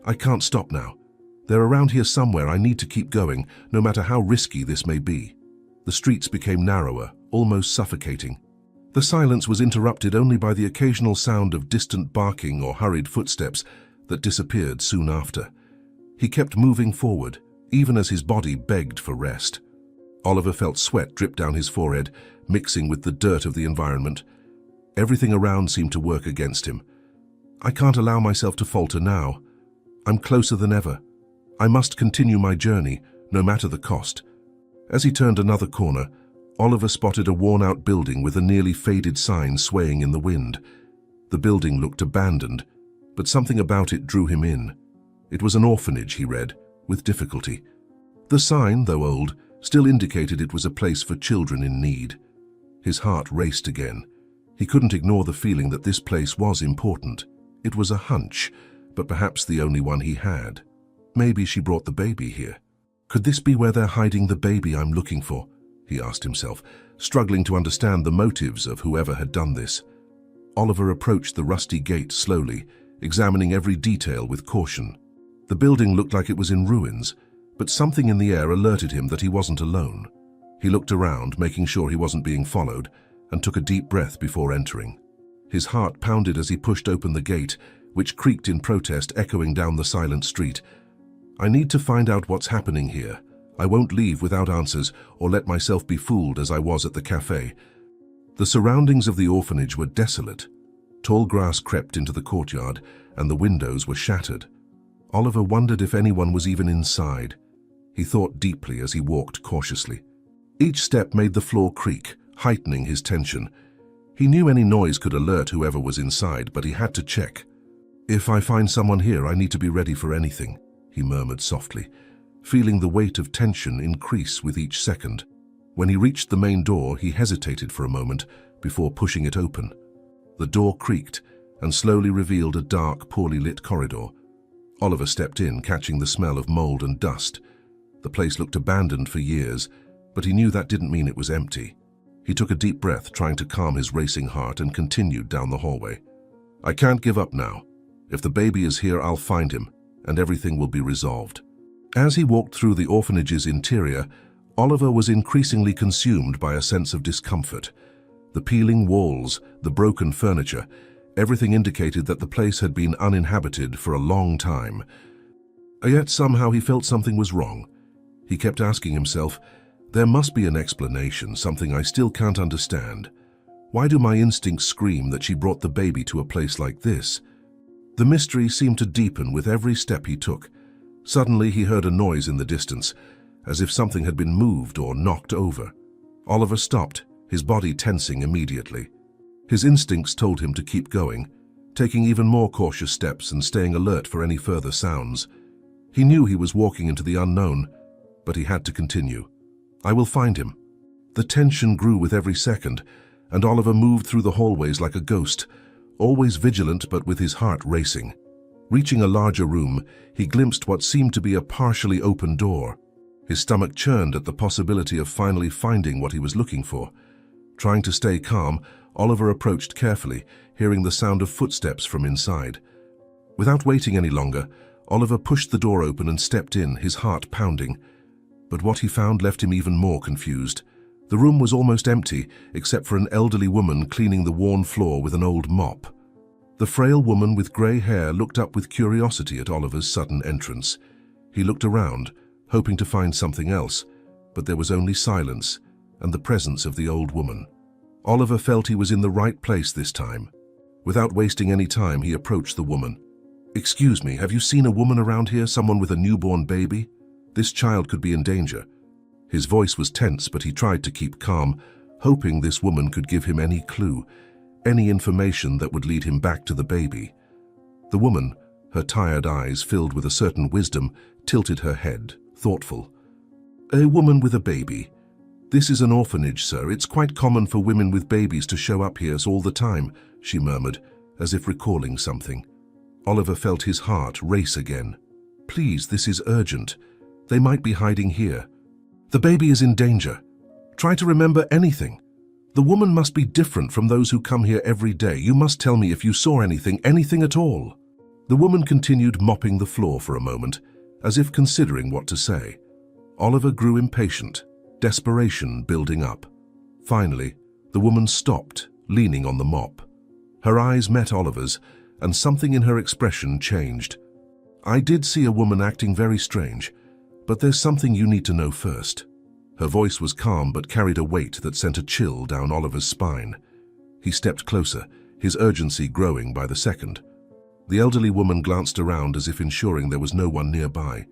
Speaker 1: I can't stop now. They're around here somewhere. I need to keep going, no matter how risky this may be. The streets became narrower, almost suffocating. The silence was interrupted only by the occasional sound of distant barking or hurried footsteps that disappeared soon after. He kept moving forward, even as his body begged for rest. Oliver felt sweat drip down his forehead, mixing with the dirt of the environment. Everything around seemed to work against him. I can't allow myself to falter now. I'm closer than ever. I must continue my journey, no matter the cost. As he turned another corner, Oliver spotted a worn-out building with a nearly faded sign swaying in the wind. The building looked abandoned, but something about it drew him in. It was an orphanage, he read, with difficulty. The sign, though old, still indicated it was a place for children in need. His heart raced again. He couldn't ignore the feeling that this place was important. It was a hunch, but perhaps the only one he had. Maybe she brought the baby here. Could this be where they're hiding the baby I'm looking for? He asked himself, struggling to understand the motives of whoever had done this. Oliver approached the rusty gate slowly, examining every detail with caution. The building looked like it was in ruins, but something in the air alerted him that he wasn't alone. He looked around, making sure he wasn't being followed, and took a deep breath before entering. His heart pounded as he pushed open the gate, which creaked in protest, echoing down the silent street. I need to find out what's happening here. I won't leave without answers or let myself be fooled as I was at the cafe. The surroundings of the orphanage were desolate. Tall grass crept into the courtyard, and the windows were shattered. Oliver wondered if anyone was even inside. He thought deeply as he walked cautiously. Each step made the floor creak, heightening his tension. He knew any noise could alert whoever was inside, but he had to check. If I find someone here, I need to be ready for anything, he murmured softly, feeling the weight of tension increase with each second. When he reached the main door, he hesitated for a moment before pushing it open. The door creaked and slowly revealed a dark, poorly lit corridor. Oliver stepped in, catching the smell of mold and dust. The place looked abandoned for years, but he knew that didn't mean it was empty. He took a deep breath, trying to calm his racing heart, and continued down the hallway. I can't give up now. If the baby is here, I'll find him, and everything will be resolved. As he walked through the orphanage's interior, Oliver was increasingly consumed by a sense of discomfort. The peeling walls, the broken furniture, everything indicated that the place had been uninhabited for a long time. Yet somehow he felt something was wrong. He kept asking himself, there must be an explanation, something I still can't understand. Why do my instincts scream that she brought the baby to a place like this? The mystery seemed to deepen with every step he took. Suddenly he heard a noise in the distance, as if something had been moved or knocked over. Oliver stopped, his body tensing immediately. His instincts told him to keep going, taking even more cautious steps and staying alert for any further sounds. He knew he was walking into the unknown, but he had to continue. I will find him. The tension grew with every second, and Oliver moved through the hallways like a ghost, always vigilant but with his heart racing. Reaching a larger room, he glimpsed what seemed to be a partially open door. His stomach churned at the possibility of finally finding what he was looking for. Trying to stay calm, Oliver approached carefully, hearing the sound of footsteps from inside. Without waiting any longer, Oliver pushed the door open and stepped in, his heart pounding. But what he found left him even more confused. The room was almost empty, except for an elderly woman cleaning the worn floor with an old mop. The frail woman with grey hair looked up with curiosity at Oliver's sudden entrance. He looked around, hoping to find something else, but there was only silence and the presence of the old woman. Oliver felt he was in the right place this time. Without wasting any time, he approached the woman. "Excuse me, have you seen a woman around here, someone with a newborn baby? This child could be in danger." His voice was tense, but he tried to keep calm, hoping this woman could give him any clue. any information that would lead him back to the baby. The woman, her tired eyes filled with a certain wisdom, tilted her head, thoughtful. "A woman with a baby. This is an orphanage, sir. It's quite common for women with babies to show up here all the time," she murmured, as if recalling something. Oliver felt his heart race again. "Please, this is urgent. They might be hiding here. The baby is in danger. Try to remember anything. The woman must be different from those who come here every day. You must tell me if you saw anything at all." The woman continued mopping the floor for a moment, as if considering what to say. Oliver grew impatient, desperation building up. Finally, the woman stopped, leaning on the mop. Her eyes met Oliver's, and something in her expression changed. "I did see a woman acting very strange, but there's something you need to know first." Her voice was calm but carried a weight that sent a chill down Oliver's spine. He stepped closer, his urgency growing by the second. The elderly woman glanced around as if ensuring there was no one nearby.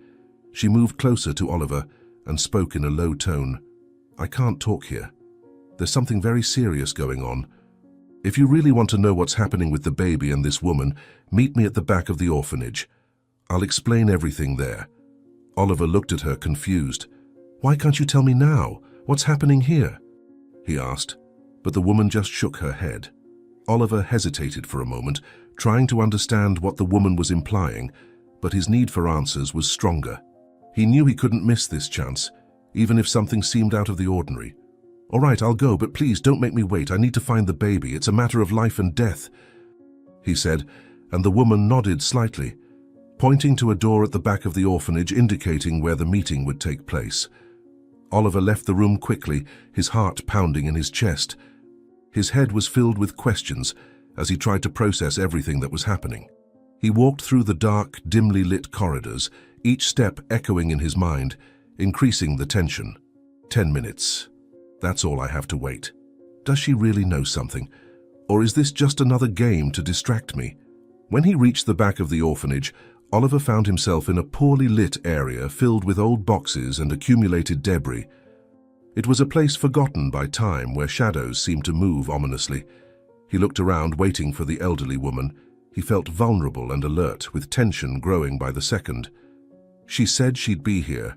Speaker 1: She moved closer to Oliver and spoke in a low tone. "I can't talk here. There's something very serious going on. If you really want to know what's happening with the baby and this woman, meet me at the back of the orphanage. I'll explain everything there." Oliver looked at her confused. "Why can't you tell me now? What's happening here?" he asked, but the woman just shook her head. Oliver hesitated for a moment, trying to understand what the woman was implying, but his need for answers was stronger. He knew he couldn't miss this chance, even if something seemed out of the ordinary. "All right, I'll go, but please don't make me wait. I need to find the baby. It's a matter of life and death," he said, and the woman nodded slightly, pointing to a door at the back of the orphanage indicating where the meeting would take place. Oliver left the room quickly, his heart pounding in his chest. His head was filled with questions as he tried to process everything that was happening. He walked through the dark, dimly lit corridors, each step echoing in his mind, increasing the tension. 10 minutes. That's all I have to wait. Does she really know something? Or is this just another game to distract me? When he reached the back of the orphanage, Oliver found himself in a poorly lit area filled with old boxes and accumulated debris. It was a place forgotten by time where shadows seemed to move ominously. He looked around, waiting for the elderly woman. He felt vulnerable and alert, with tension growing by the second. She said she'd be here,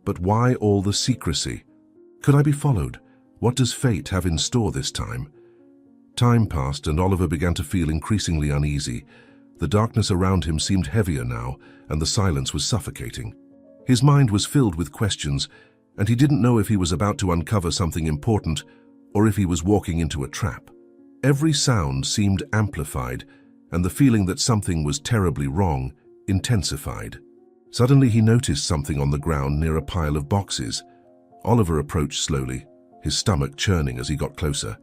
Speaker 1: but why all the secrecy? Could I be followed? What does fate have in store this time? Time passed and Oliver began to feel increasingly uneasy. The darkness around him seemed heavier now, and the silence was suffocating. His mind was filled with questions, and he didn't know if he was about to uncover something important or if he was walking into a trap. Every sound seemed amplified, and the feeling that something was terribly wrong intensified. Suddenly he noticed something on the ground near a pile of boxes. Oliver approached slowly, his stomach churning as he got closer.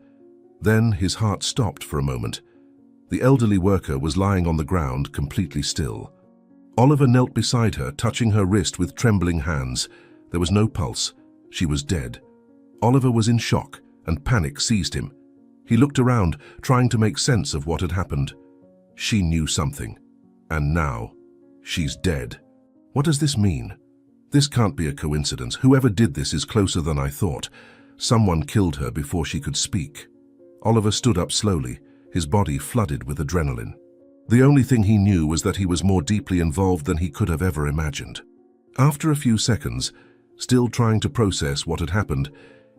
Speaker 1: Then his heart stopped for a moment. The elderly worker was lying on the ground, completely still. Oliver knelt beside her, touching her wrist with trembling hands. There was no pulse. She was dead. Oliver was in shock, and panic seized him. He looked around, trying to make sense of what had happened. She knew something. And now, she's dead. What does this mean? This can't be a coincidence. Whoever did this is closer than I thought. Someone killed her before she could speak. Oliver stood up slowly, his body flooded with adrenaline. The only thing he knew was that he was more deeply involved than he could have ever imagined. After a few seconds, still trying to process what had happened,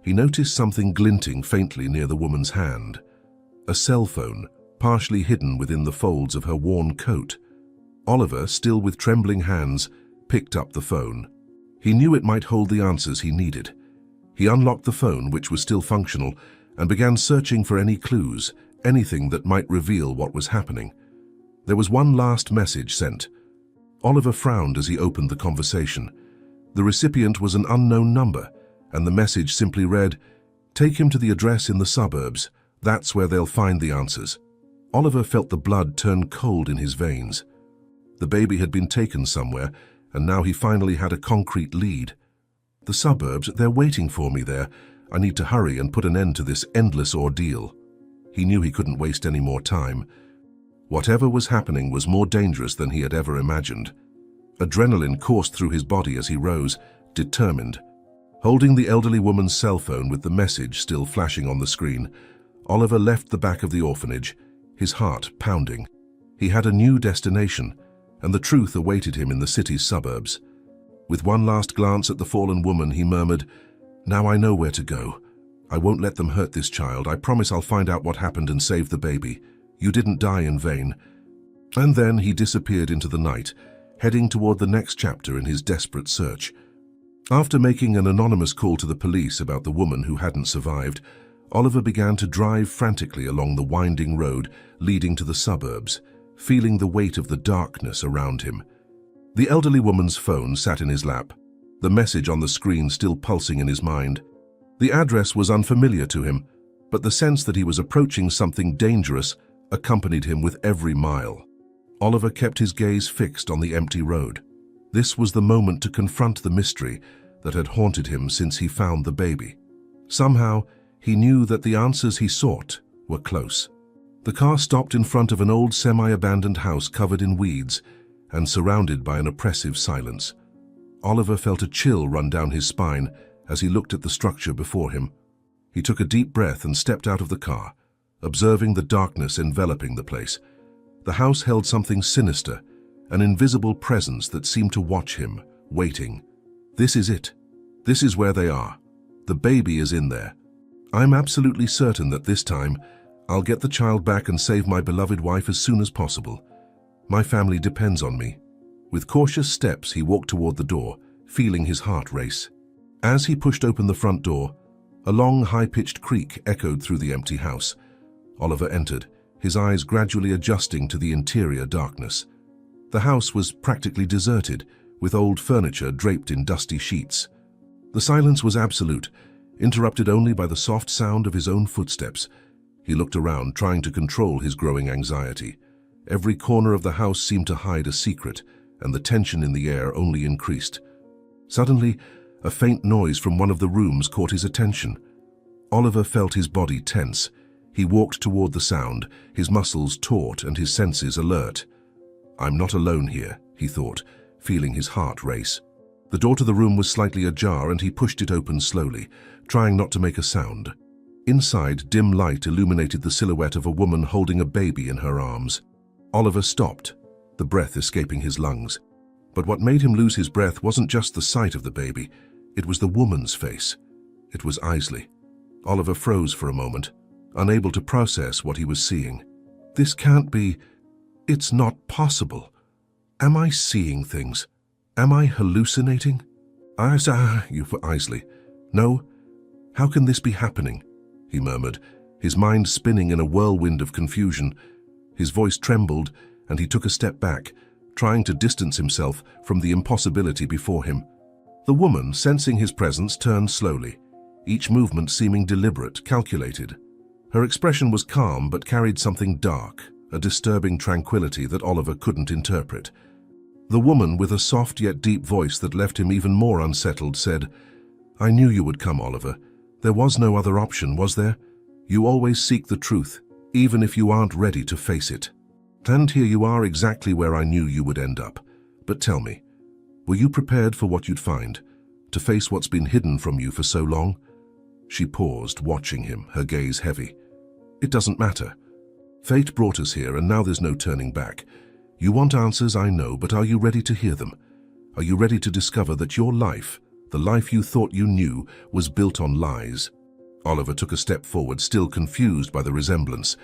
Speaker 1: he noticed something glinting faintly near the woman's hand. A cell phone, partially hidden within the folds of her worn coat. Oliver, still with trembling hands, picked up the phone. He knew it might hold the answers he needed. He unlocked the phone, which was still functional, and began searching for any clues, anything that might reveal what was happening. There was one last message sent. Oliver frowned as he opened the conversation. The recipient was an unknown number, and the message simply read, "Take him to the address in the suburbs. That's where they'll find the answers." Oliver felt the blood turn cold in his veins. The baby had been taken somewhere, and now he finally had a concrete lead. The suburbs, they're waiting for me there. I need to hurry and put an end to this endless ordeal. He knew he couldn't waste any more time. Whatever was happening was more dangerous than he had ever imagined. Adrenaline coursed through his body as he rose, determined. Holding the elderly woman's cell phone with the message still flashing on the screen, Oliver left the back of the orphanage, his heart pounding. He had a new destination, and the truth awaited him in the city's suburbs. With one last glance at the fallen woman, he murmured, "Now I know where to go. I won't let them hurt this child. I promise I'll find out what happened and save the baby. You didn't die in vain." And then he disappeared into the night, heading toward the next chapter in his desperate search. After making an anonymous call to the police about the woman who hadn't survived, Oliver began to drive frantically along the winding road leading to the suburbs, feeling the weight of the darkness around him. The elderly woman's phone sat in his lap, the message on the screen still pulsing in his mind. The address was unfamiliar to him, but the sense that he was approaching something dangerous accompanied him with every mile. Oliver kept his gaze fixed on the empty road. This was the moment to confront the mystery that had haunted him since he found the baby. Somehow, he knew that the answers he sought were close. The car stopped in front of an old semi-abandoned house covered in weeds and surrounded by an oppressive silence. Oliver felt a chill run down his spine as he looked at the structure before him. He took a deep breath and stepped out of the car, observing the darkness enveloping the place. The house held something sinister, an invisible presence that seemed to watch him, waiting. This is it. This is where they are. The baby is in there. I'm absolutely certain that this time, I'll get the child back and save my beloved wife as soon as possible. My family depends on me. With cautious steps, he walked toward the door, feeling his heart race. As he pushed open the front door, a long, high-pitched creak echoed through the empty house. Oliver entered, his eyes gradually adjusting to the interior darkness. The house was practically deserted, with old furniture draped in dusty sheets. The silence was absolute, interrupted only by the soft sound of his own footsteps. He looked around, trying to control his growing anxiety. Every corner of the house seemed to hide a secret, and the tension in the air only increased. Suddenly, a faint noise from one of the rooms caught his attention. Oliver felt his body tense. He walked toward the sound, his muscles taut and his senses alert. "I'm not alone here," he thought, feeling his heart race. The door to the room was slightly ajar and he pushed it open slowly, trying not to make a sound. Inside, dim light illuminated the silhouette of a woman holding a baby in her arms. Oliver stopped, the breath escaping his lungs. But what made him lose his breath wasn't just the sight of the baby. It was the woman's face. It was Isley. Oliver froze for a moment, unable to process what he was seeing. This can't be... It's not possible. Am I seeing things? Am I hallucinating? Isley. No? How can this be happening? He murmured, his mind spinning in a whirlwind of confusion. His voice trembled, and he took a step back, trying to distance himself from the impossibility before him. The woman, sensing his presence, turned slowly, each movement seeming deliberate, calculated. Her expression was calm but carried something dark, a disturbing tranquility that Oliver couldn't interpret. The woman, with a soft yet deep voice that left him even more unsettled, said, "I knew you would come, Oliver. There was no other option, was there? You always seek the truth, even if you aren't ready to face it. And here you are, exactly where I knew you would end up. But tell me, were you prepared for what you'd find, to face what's been hidden from you for so long?" She paused, watching him, her gaze heavy. "It doesn't matter. Fate brought us here, and now there's no turning back. You want answers, I know, but are you ready to hear them? Are you ready to discover that your life, the life you thought you knew, was built on lies?" Oliver took a step forward, still confused by the resemblance.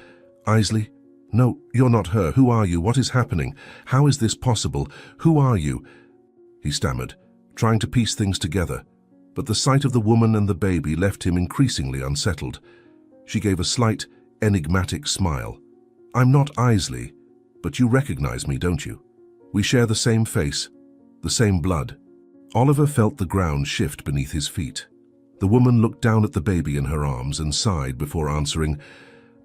Speaker 1: "Isley? No, you're not her. Who are you? What is happening? How is this possible? Who are you?" He stammered, trying to piece things together, but the sight of the woman and the baby left him increasingly unsettled. She gave a slight, enigmatic smile. "I'm not Isley, but you recognize me, don't you? We share the same face, the same blood." Oliver felt the ground shift beneath his feet. The woman looked down at the baby in her arms and sighed before answering,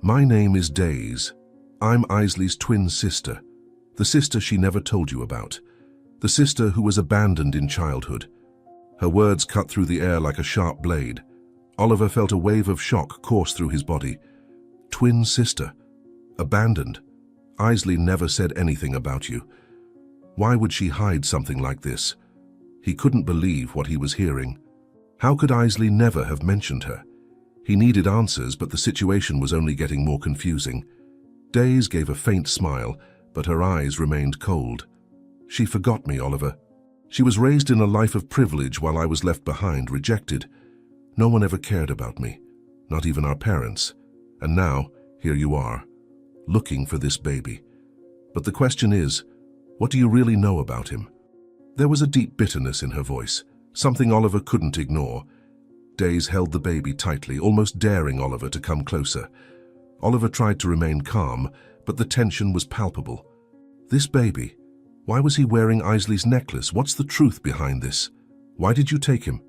Speaker 1: "My name is Days. I'm Isley's twin sister, the sister she never told you about, the sister who was abandoned in childhood." Her words cut through the air like a sharp blade. Oliver felt a wave of shock course through his body. Twin sister? Abandoned? Isley never said anything about you. Why would she hide something like this? He couldn't believe what he was hearing. How could Isley never have mentioned her? He needed answers, but the situation was only getting more confusing. Days gave a faint smile, but her eyes remained cold. She forgot me, Oliver. She was raised in a life of privilege while I was left behind, rejected. No one ever cared about me, not even our parents. And now, here you are, looking for this baby. But the question is, what do you really know about him? There was a deep bitterness in her voice, something Oliver couldn't ignore. Days held the baby tightly, almost daring Oliver to come closer. Oliver tried to remain calm, but the tension was palpable. This baby, why was he wearing Isley's necklace? What's the truth behind this? Why did you take him?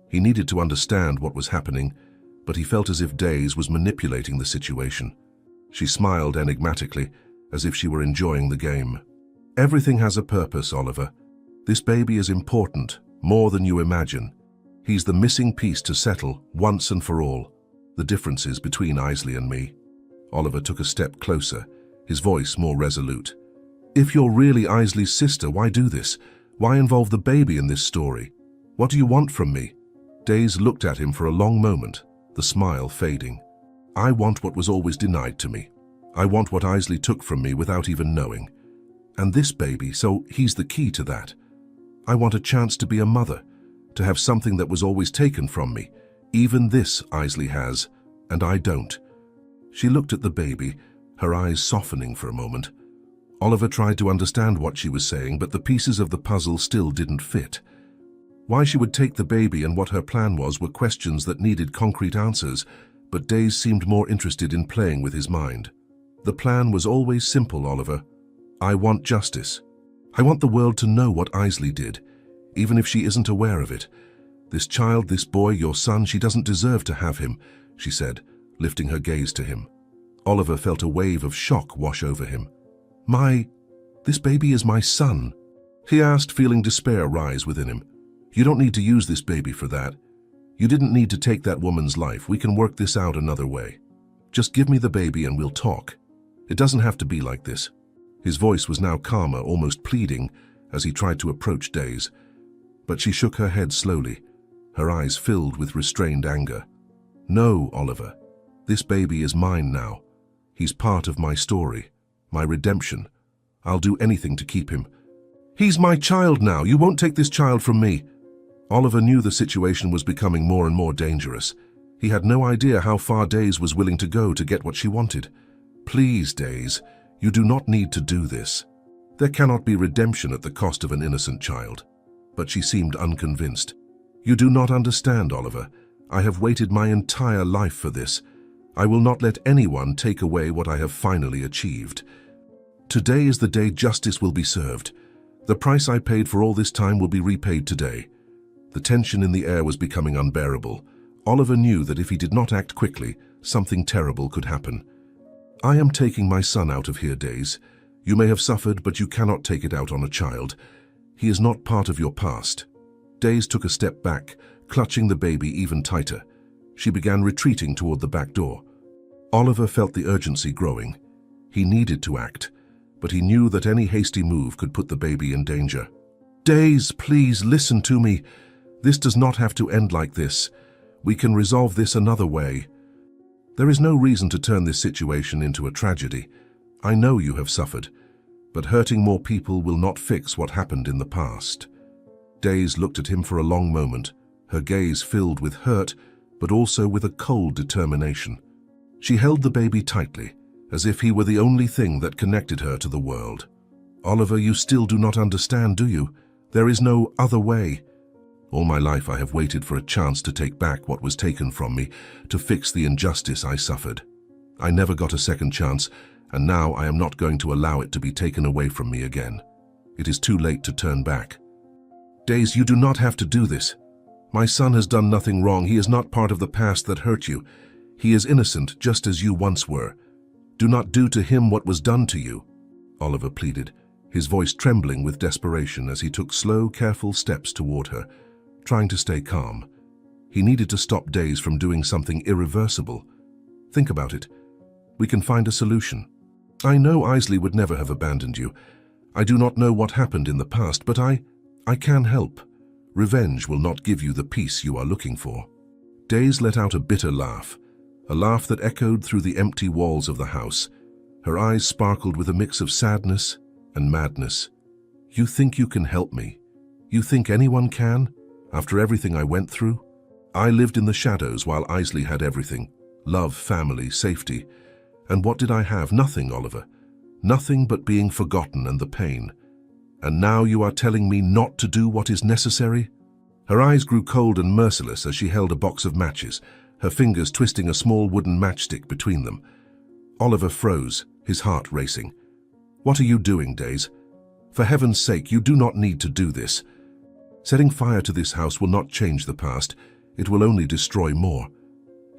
Speaker 1: He needed to understand what was happening, but he felt as if Days was manipulating the situation. She smiled enigmatically, as if she were enjoying the game. Everything has a purpose, Oliver. This baby is important, more than you imagine. He's the missing piece to settle, once and for all, the differences between Isley and me. Oliver took a step closer, his voice more resolute. If you're really Isley's sister, why do this? Why involve the baby in this story? What do you want from me? Days looked at him for a long moment, the smile fading. I want what was always denied to me. I want what Isley took from me without even knowing. And this baby, so he's the key to that. I want a chance to be a mother, to have something that was always taken from me. Even this Isley has, and I don't. She looked at the baby, her eyes softening for a moment. Oliver tried to understand what she was saying, but the pieces of the puzzle still didn't fit. Why she would take the baby and what her plan was were questions that needed concrete answers, but Days seemed more interested in playing with his mind. The plan was always simple, Oliver. I want justice. I want the world to know what Isley did, even if she isn't aware of it. This child, this boy, your son, she doesn't deserve to have him, she said, lifting her gaze to him. Oliver felt a wave of shock wash over him. This baby is my son, he asked, feeling despair rise within him. You don't need to use this baby for that. You didn't need to take that woman's life. We can work this out another way. Just give me the baby and we'll talk. It doesn't have to be like this. His voice was now calmer, almost pleading, as he tried to approach Days. But she shook her head slowly, her eyes filled with restrained anger. No, Oliver. This baby is mine now. He's part of my story, my redemption. I'll do anything to keep him. He's my child now. You won't take this child from me. Oliver knew the situation was becoming more and more dangerous. He had no idea how far Days was willing to go to get what she wanted. Please, Days, you do not need to do this. There cannot be redemption at the cost of an innocent child. But she seemed unconvinced. You do not understand, Oliver. I have waited my entire life for this. I will not let anyone take away what I have finally achieved. Today is the day justice will be served. The price I paid for all this time will be repaid today. The tension in the air was becoming unbearable. Oliver knew that if he did not act quickly, something terrible could happen. I am taking my son out of here, Days. You may have suffered, but you cannot take it out on a child. He is not part of your past. Days took a step back, clutching the baby even tighter. She began retreating toward the back door. Oliver felt the urgency growing. He needed to act, but he knew that any hasty move could put the baby in danger. Days, please listen to me. This does not have to end like this. We can resolve this another way. There is no reason to turn this situation into a tragedy. I know you have suffered, but hurting more people will not fix what happened in the past. Days looked at him for a long moment, her gaze filled with hurt, but also with a cold determination. She held the baby tightly, as if he were the only thing that connected her to the world. Oliver, you still do not understand, do you? There is no other way. All my life I have waited for a chance to take back what was taken from me, to fix the injustice I suffered. I never got a second chance, and now I am not going to allow it to be taken away from me again. It is too late to turn back. Days, you do not have to do this. My son has done nothing wrong. He is not part of the past that hurt you. He is innocent, just as you once were. Do not do to him what was done to you, Oliver pleaded, his voice trembling with desperation as he took slow, careful steps toward her, trying to stay calm. He needed to stop Days from doing something irreversible. Think about it. We can find a solution. I know Isley would never have abandoned you. I do not know what happened in the past, but I can help. Revenge will not give you the peace you are looking for. Days let out a bitter laugh, a laugh that echoed through the empty walls of the house. Her eyes sparkled with a mix of sadness and madness. "You think you can help me? You think anyone can? After everything I went through? I lived in the shadows while Isley had everything. Love, family, safety. And what did I have? Nothing, Oliver. Nothing but being forgotten and the pain. And now you are telling me not to do what is necessary?" Her eyes grew cold and merciless as she held a box of matches, her fingers twisting a small wooden matchstick between them. Oliver froze, his heart racing. "What are you doing, Days? For heaven's sake, you do not need to do this. Setting fire to this house will not change the past. It will only destroy more."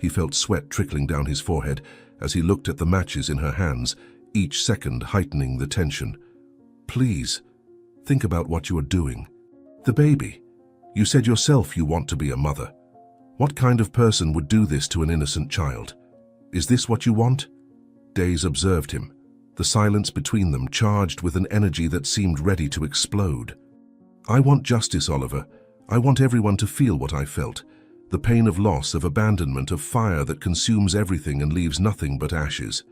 Speaker 1: He felt sweat trickling down his forehead as he looked at the matches in her hands, each second heightening the tension. "Please, think about what you are doing. The baby. You said yourself you want to be a mother. What kind of person would do this to an innocent child? Is this what you want?" Days observed him, the silence between them charged with an energy that seemed ready to explode. "I want justice, Oliver. I want everyone to feel what I felt. The pain of loss, of abandonment, of fire that consumes everything and leaves nothing but ashes.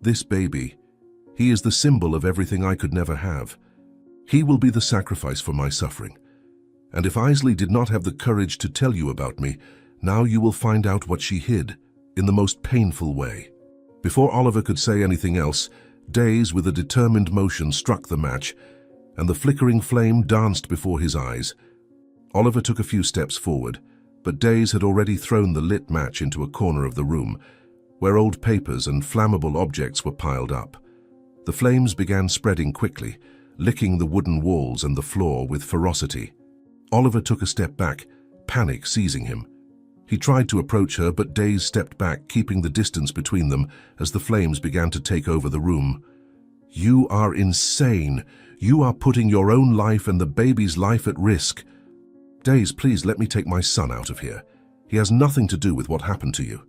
Speaker 1: This baby, he is the symbol of everything I could never have. He will be the sacrifice for my suffering. And if Isley did not have the courage to tell you about me, now you will find out what she hid, in the most painful way." Before Oliver could say anything else, Days, with a determined motion, struck the match, and the flickering flame danced before his eyes. Oliver took a few steps forward, but Days had already thrown the lit match into a corner of the room, where old papers and flammable objects were piled up. The flames began spreading quickly, licking the wooden walls and the floor with ferocity. Oliver took a step back, panic seizing him. He tried to approach her, but Days stepped back, keeping the distance between them as the flames began to take over the room. "You are insane. You are putting your own life and the baby's life at risk. Days, please let me take my son out of here. He has nothing to do with what happened to you."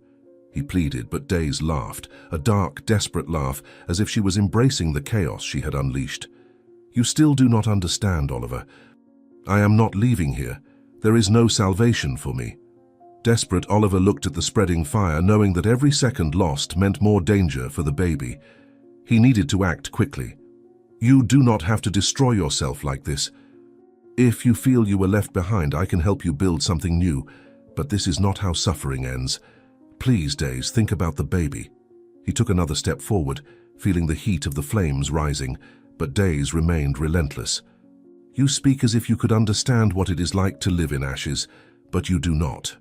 Speaker 1: He pleaded, but Days laughed, a dark, desperate laugh, as if she was embracing the chaos she had unleashed. "You still do not understand, Oliver. I am not leaving here. There is no salvation for me." Desperate, Oliver looked at the spreading fire, knowing that every second lost meant more danger for the baby. He needed to act quickly. "You do not have to destroy yourself like this. If you feel you were left behind, I can help you build something new, but this is not how suffering ends. Please, Days, think about the baby." He took another step forward, feeling the heat of the flames rising, but Days remained relentless. "You speak as if you could understand what it is like to live in ashes, but you do not."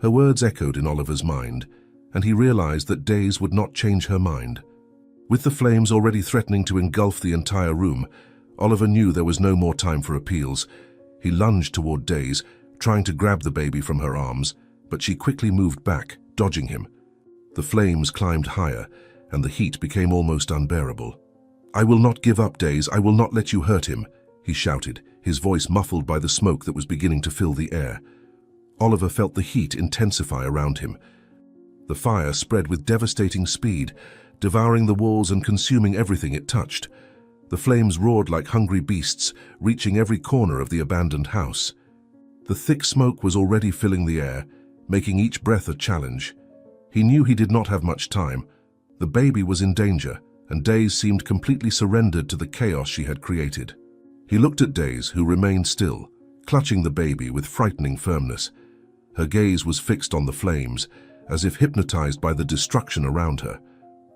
Speaker 1: Her words echoed in Oliver's mind, and he realized that Days would not change her mind. With the flames already threatening to engulf the entire room, Oliver knew there was no more time for appeals. He lunged toward Days, trying to grab the baby from her arms, but she quickly moved back, dodging him. The flames climbed higher, and the heat became almost unbearable. "I will not give up, Days. I will not let you hurt him," he shouted, his voice muffled by the smoke that was beginning to fill the air. Oliver felt the heat intensify around him. The fire spread with devastating speed, devouring the walls and consuming everything it touched. The flames roared like hungry beasts, reaching every corner of the abandoned house. The thick smoke was already filling the air, making each breath a challenge. He knew he did not have much time. The baby was in danger, and Days seemed completely surrendered to the chaos she had created. He looked at Days, who remained still, clutching the baby with frightening firmness. Her gaze was fixed on the flames, as if hypnotized by the destruction around her.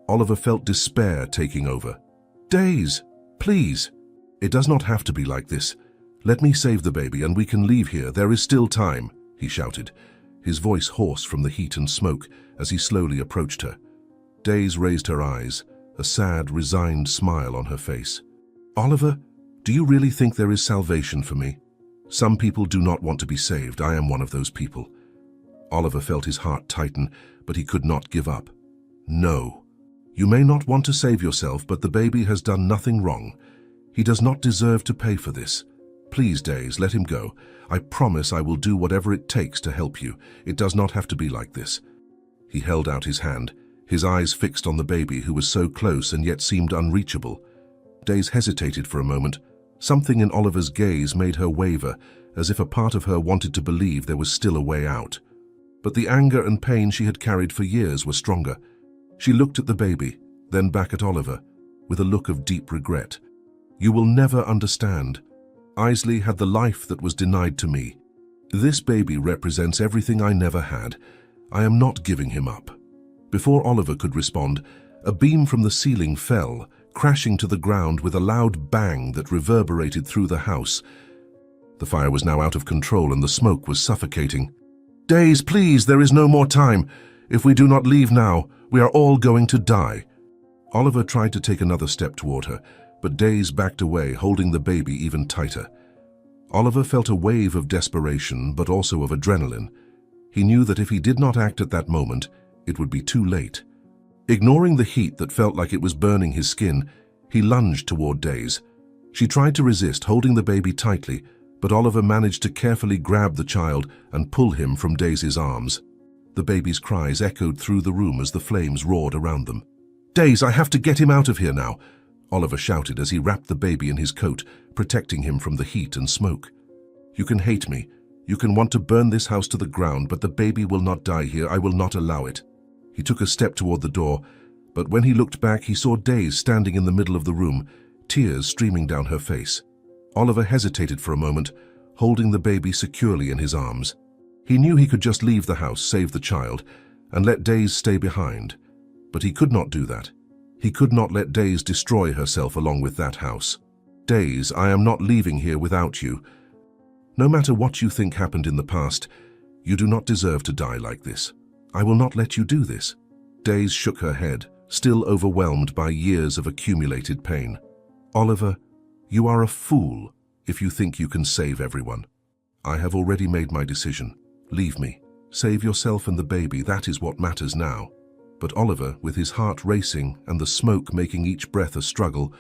Speaker 1: Oliver felt despair taking over. "Days, please. It does not have to be like this. Let me save the baby and we can leave here. There is still time," he shouted, his voice hoarse from the heat and smoke as he slowly approached her. Days raised her eyes, a sad, resigned smile on her face. "Oliver, do you really think there is salvation for me? Some people do not want to be saved. I am one of those people." Oliver felt his heart tighten, but he could not give up. "No. You may not want to save yourself, but the baby has done nothing wrong. He does not deserve to pay for this. Please, Days, let him go. I promise I will do whatever it takes to help you. It does not have to be like this." He held out his hand, his eyes fixed on the baby who was so close and yet seemed unreachable. Days hesitated for a moment. Something in Oliver's gaze made her waver, as if a part of her wanted to believe there was still a way out. but the anger and pain she had carried for years were stronger. She looked at the baby, then back at Oliver, with a look of deep regret. "You will never understand. Isley had the life that was denied to me. This baby represents everything I never had. I am not giving him up." Before Oliver could respond, a beam from the ceiling fell, crashing to the ground with a loud bang that reverberated through the house. The fire was now out of control and the smoke was suffocating. "Days, please, there is no more time. If we do not leave now, we are all going to die." Oliver tried to take another step toward her, but Days backed away, holding the baby even tighter. Oliver felt a wave of desperation, but also of adrenaline. He knew that if he did not act at that moment, it would be too late. Ignoring the heat that felt like it was burning his skin, he lunged toward Days. She tried to resist, holding the baby tightly, but Oliver managed to carefully grab the child and pull him from Days' arms. The baby's cries echoed through the room as the flames roared around them. "Days, I have to get him out of here now," Oliver shouted as he wrapped the baby in his coat, protecting him from the heat and smoke. "You can hate me. You can want to burn this house to the ground, but the baby will not die here. I will not allow it." He took a step toward the door, but when he looked back, he saw Days standing in the middle of the room, tears streaming down her face. Oliver hesitated for a moment, holding the baby securely in his arms. He knew he could just leave the house, save the child, and let Days stay behind. But he could not do that. He could not let Days destroy herself along with that house. "Days, I am not leaving here without you. No matter what you think happened in the past, you do not deserve to die like this. I will not let you do this." Days shook her head, still overwhelmed by years of accumulated pain. "Oliver, you are a fool if you think you can save everyone. I have already made my decision. Leave me. Save yourself and the baby, that is what matters now." But Oliver, with his heart racing and the smoke making each breath a struggle,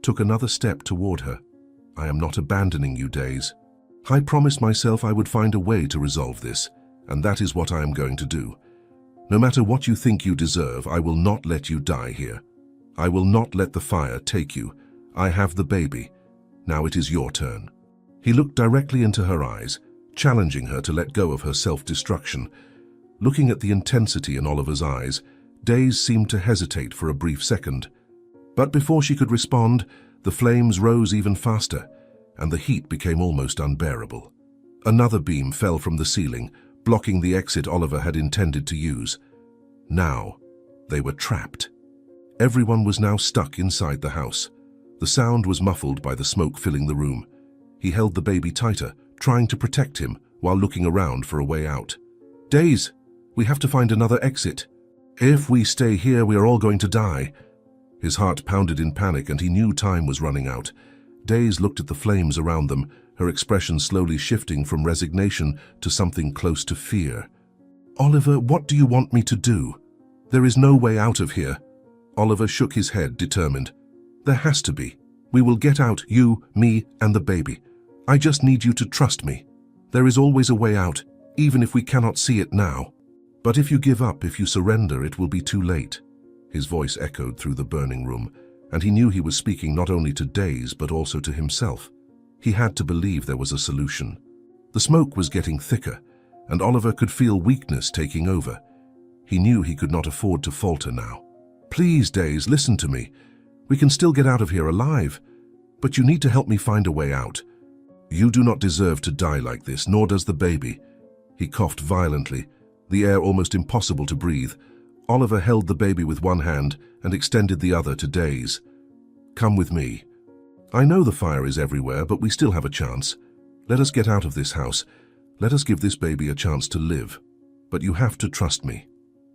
Speaker 1: took another step toward her. "I am not abandoning you, Days. I promised myself I would find a way to resolve this, and that is what I am going to do. No matter what you think you deserve, I will not let you die here. I will not let the fire take you. I have the baby. Now it is your turn." He looked directly into her eyes, challenging her to let go of her self-destruction. Looking at the intensity in Oliver's eyes, Days seemed to hesitate for a brief second. But before she could respond, the flames rose even faster, and the heat became almost unbearable. Another beam fell from the ceiling, blocking the exit Oliver had intended to use. Now, they were trapped. Everyone was now stuck inside the house. The sound was muffled by the smoke filling the room. He held the baby tighter, trying to protect him while looking around for a way out. "Days, we have to find another exit. If we stay here, we are all going to die." His heart pounded in panic and he knew time was running out. Days looked at the flames around them, her expression slowly shifting from resignation to something close to fear. "Oliver, what do you want me to do? There is no way out of here." Oliver shook his head, determined. "There has to be. We will get out, you, me, and the baby. I just need you to trust me. There is always a way out, even if we cannot see it now. But if you give up, if you surrender, it will be too late." His voice echoed through the burning room, and he knew he was speaking not only to Days but also to himself. He had to believe there was a solution. The smoke was getting thicker, and Oliver could feel weakness taking over. He knew he could not afford to falter now. "Please, Days, listen to me. We can still get out of here alive, but you need to help me find a way out. You do not deserve to die like this, nor does the baby." He coughed violently, the air almost impossible to breathe. Oliver held the baby with one hand and extended the other to Days. "Come with me. I know the fire is everywhere, but we still have a chance. Let us get out of this house. Let us give this baby a chance to live. But you have to trust me."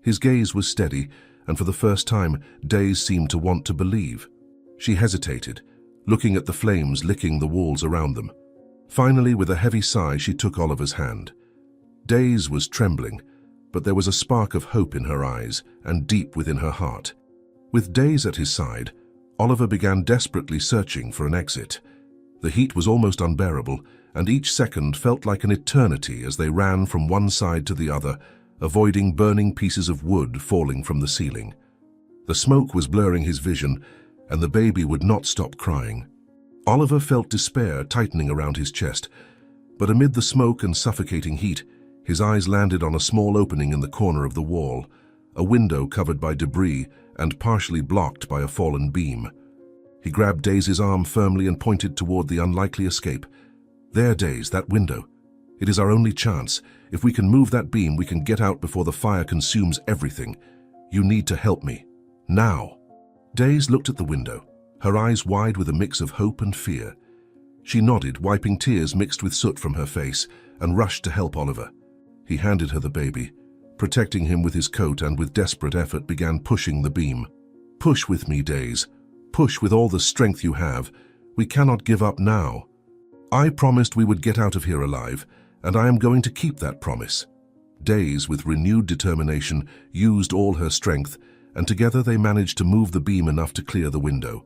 Speaker 1: His gaze was steady, and for the first time, Days seemed to want to believe. She hesitated, looking at the flames licking the walls around them. Finally, with a heavy sigh, she took Oliver's hand. Days was trembling, but there was a spark of hope in her eyes and deep within her heart. With Days at his side, Oliver began desperately searching for an exit. The heat was almost unbearable, and each second felt like an eternity as they ran from one side to the other, avoiding burning pieces of wood falling from the ceiling. The smoke was blurring his vision, and the baby would not stop crying. Oliver felt despair tightening around his chest, but amid the smoke and suffocating heat, His eyes landed on a small opening in the corner of the wall, a window covered by debris and partially blocked by a fallen beam. He grabbed Daisy's arm firmly and pointed toward the unlikely escape. "There, Daisy, that window. It is our only chance. If we can move that beam, we can get out before the fire consumes everything. You need to help me. Now." Daisy looked at the window, her eyes wide with a mix of hope and fear. She nodded, wiping tears mixed with soot from her face, and rushed to help Oliver. He handed her the baby, protecting him with his coat, and with desperate effort began pushing the beam. "Push with me, Daisy. Push with all the strength you have. We cannot give up now. I promised we would get out of here alive, and I am going to keep that promise." Daisy, with renewed determination, used all her strength, and together they managed to move the beam enough to clear the window.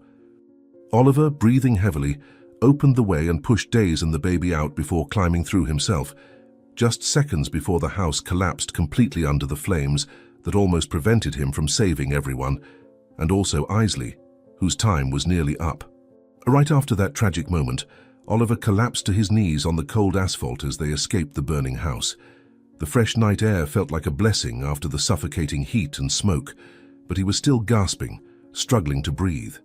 Speaker 1: Oliver, breathing heavily, opened the way and pushed Daisy and the baby out before climbing through himself, just seconds before the house collapsed completely under the flames that almost prevented him from saving everyone, and also Isley, whose time was nearly up. Right after that tragic moment, Oliver collapsed to his knees on the cold asphalt as they escaped the burning house. The fresh night air felt like a blessing after the suffocating heat and smoke, but he was still gasping, struggling to breathe.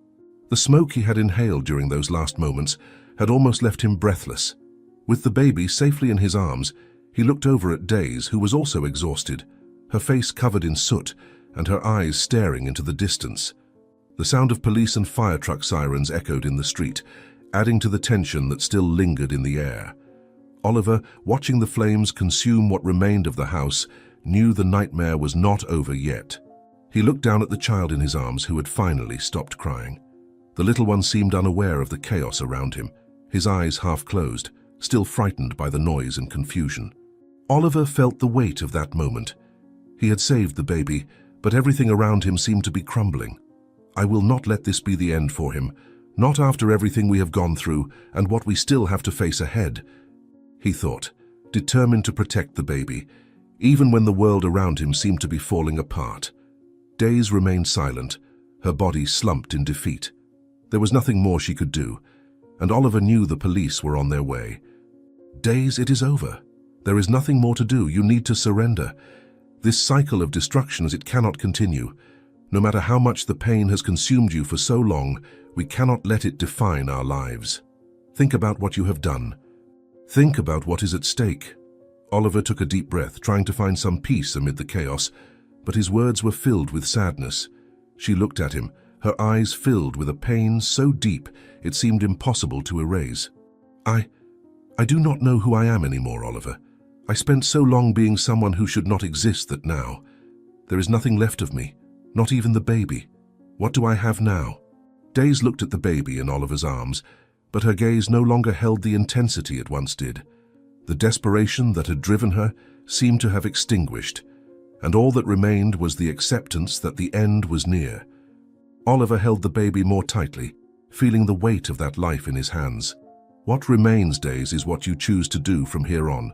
Speaker 1: The smoke he had inhaled during those last moments had almost left him breathless. With the baby safely in his arms, he looked over at Daisy, who was also exhausted, her face covered in soot and her eyes staring into the distance. The sound of police and fire truck sirens echoed in the street, adding to the tension that still lingered in the air. Oliver, watching the flames consume what remained of the house, knew the nightmare was not over yet. He looked down at the child in his arms, who had finally stopped crying. The little one seemed unaware of the chaos around him, his eyes half closed, still frightened by the noise and confusion. Oliver felt the weight of that moment. He had saved the baby, but everything around him seemed to be crumbling. "I will not let this be the end for him, not after everything we have gone through and what we still have to face ahead," he thought, determined to protect the baby, even when the world around him seemed to be falling apart. Daisy remained silent, her body slumped in defeat. There was nothing more she could do, and Oliver knew the police were on their way. "Daisy, it is over. There is nothing more to do. You need to surrender. This cycle of destruction, it cannot continue. No matter how much the pain has consumed you for so long, we cannot let it define our lives. Think about what you have done. Think about what is at stake." Oliver took a deep breath, trying to find some peace amid the chaos, but his words were filled with sadness. She looked at him, her eyes filled with a pain so deep it seemed impossible to erase. I do not know who I am anymore, Oliver. I spent so long being someone who should not exist that now there is nothing left of me, not even the baby. What do I have now?" Daisy looked at the baby in Oliver's arms, but her gaze no longer held the intensity it once did. The desperation that had driven her seemed to have extinguished, and all that remained was the acceptance that the end was near. Oliver held the baby more tightly, feeling the weight of that life in his hands. "What remains, Daisy, is what you choose to do from here on.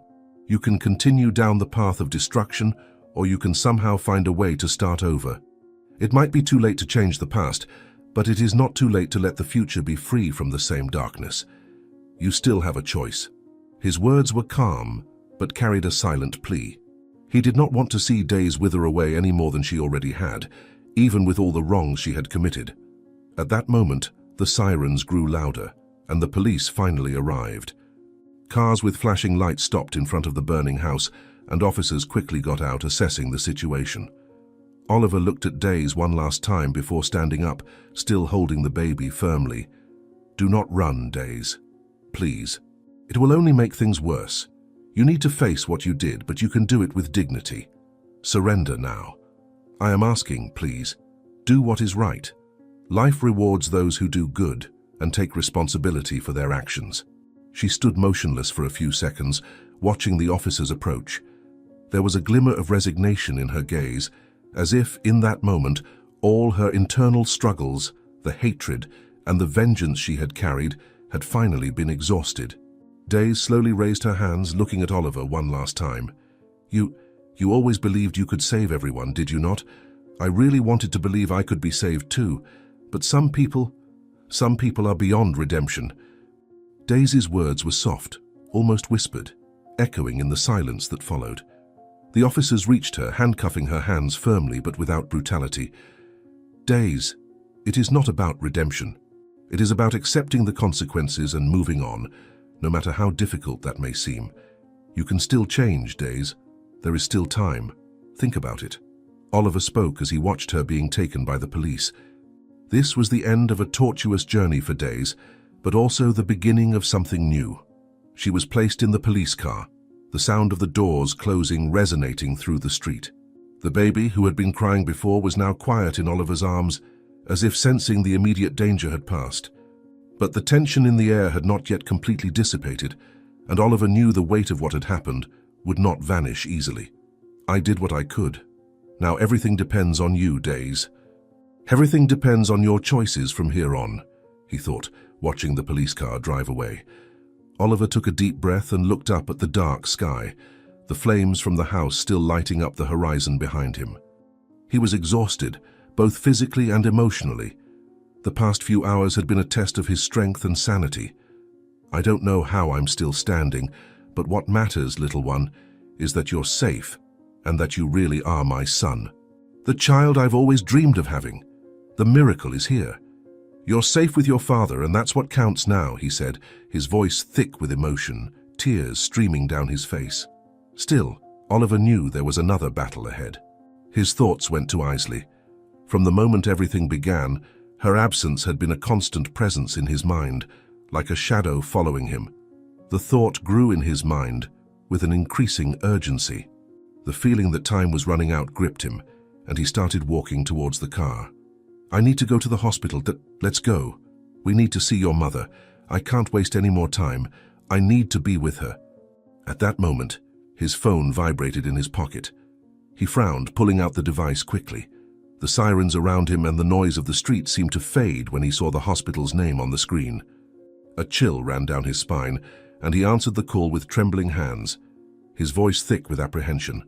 Speaker 1: You can continue down the path of destruction, or you can somehow find a way to start over. It might be too late to change the past, but it is not too late to let the future be free from the same darkness. You still have a choice." His words were calm, but carried a silent plea. He did not want to see Daisy wither away any more than she already had, even with all the wrongs she had committed. At that moment, the sirens grew louder, and the police finally arrived. Cars with flashing lights stopped in front of the burning house, and officers quickly got out, assessing the situation. Oliver looked at Daisy one last time before standing up, still holding the baby firmly. "Do not run, Daisy. Please. It will only make things worse. You need to face what you did, but you can do it with dignity. Surrender now. I am asking, please. Do what is right. Life rewards those who do good and take responsibility for their actions." She stood motionless for a few seconds, watching the officers approach. There was a glimmer of resignation in her gaze, as if, in that moment, all her internal struggles, the hatred, and the vengeance she had carried had finally been exhausted. Daisy slowly raised her hands, looking at Oliver one last time. You always believed you could save everyone, did you not? I really wanted to believe I could be saved too, but some people are beyond redemption." Daisy's words were soft, almost whispered. echoing in the silence that followed. The officers reached her, handcuffing her hands firmly but without brutality. Days, it is not about redemption. It is about accepting the consequences and moving on, no matter how difficult that may seem. You can still change, Days. There is still time. Think about it. Oliver spoke as he watched her being taken by the police. This was the end of a tortuous journey for Days, but also the beginning of something new. She was placed in the police car, the sound of the doors closing resonating through the street. The baby, who had been crying before, was now quiet in Oliver's arms, as if sensing the immediate danger had passed. But the tension in the air had not yet completely dissipated, and Oliver knew the weight of what had happened would not vanish easily. I did what I could. Now everything depends on you, Days. Everything depends on your choices from here on, he thought, watching the police car drive away. Oliver took a deep breath and looked up at the dark sky, the flames from the house still lighting up the horizon behind him. He was exhausted, both physically and emotionally. The past few hours had been a test of his strength and sanity. I don't know how I'm still standing, but what matters, little one, is that you're safe and that you really are my son. The child I've always dreamed of having. The miracle is here. You're safe with your father, and that's what counts now, he said, his voice thick with emotion, tears streaming down his face. Still, Oliver knew there was another battle ahead. His thoughts went to Isley. From the moment everything began, her absence had been a constant presence in his mind, like a shadow following him. The thought grew in his mind with an increasing urgency. The feeling that time was running out gripped him, and he started walking towards the car. I need to go to the hospital. Let's go. We need to see your mother. I can't waste any more time. I need to be with her. At that moment, his phone vibrated in his pocket. He frowned, pulling out the device quickly. The sirens around him and the noise of the street seemed to fade when he saw the hospital's name on the screen. A chill ran down his spine, and he answered the call with trembling hands, his voice thick with apprehension.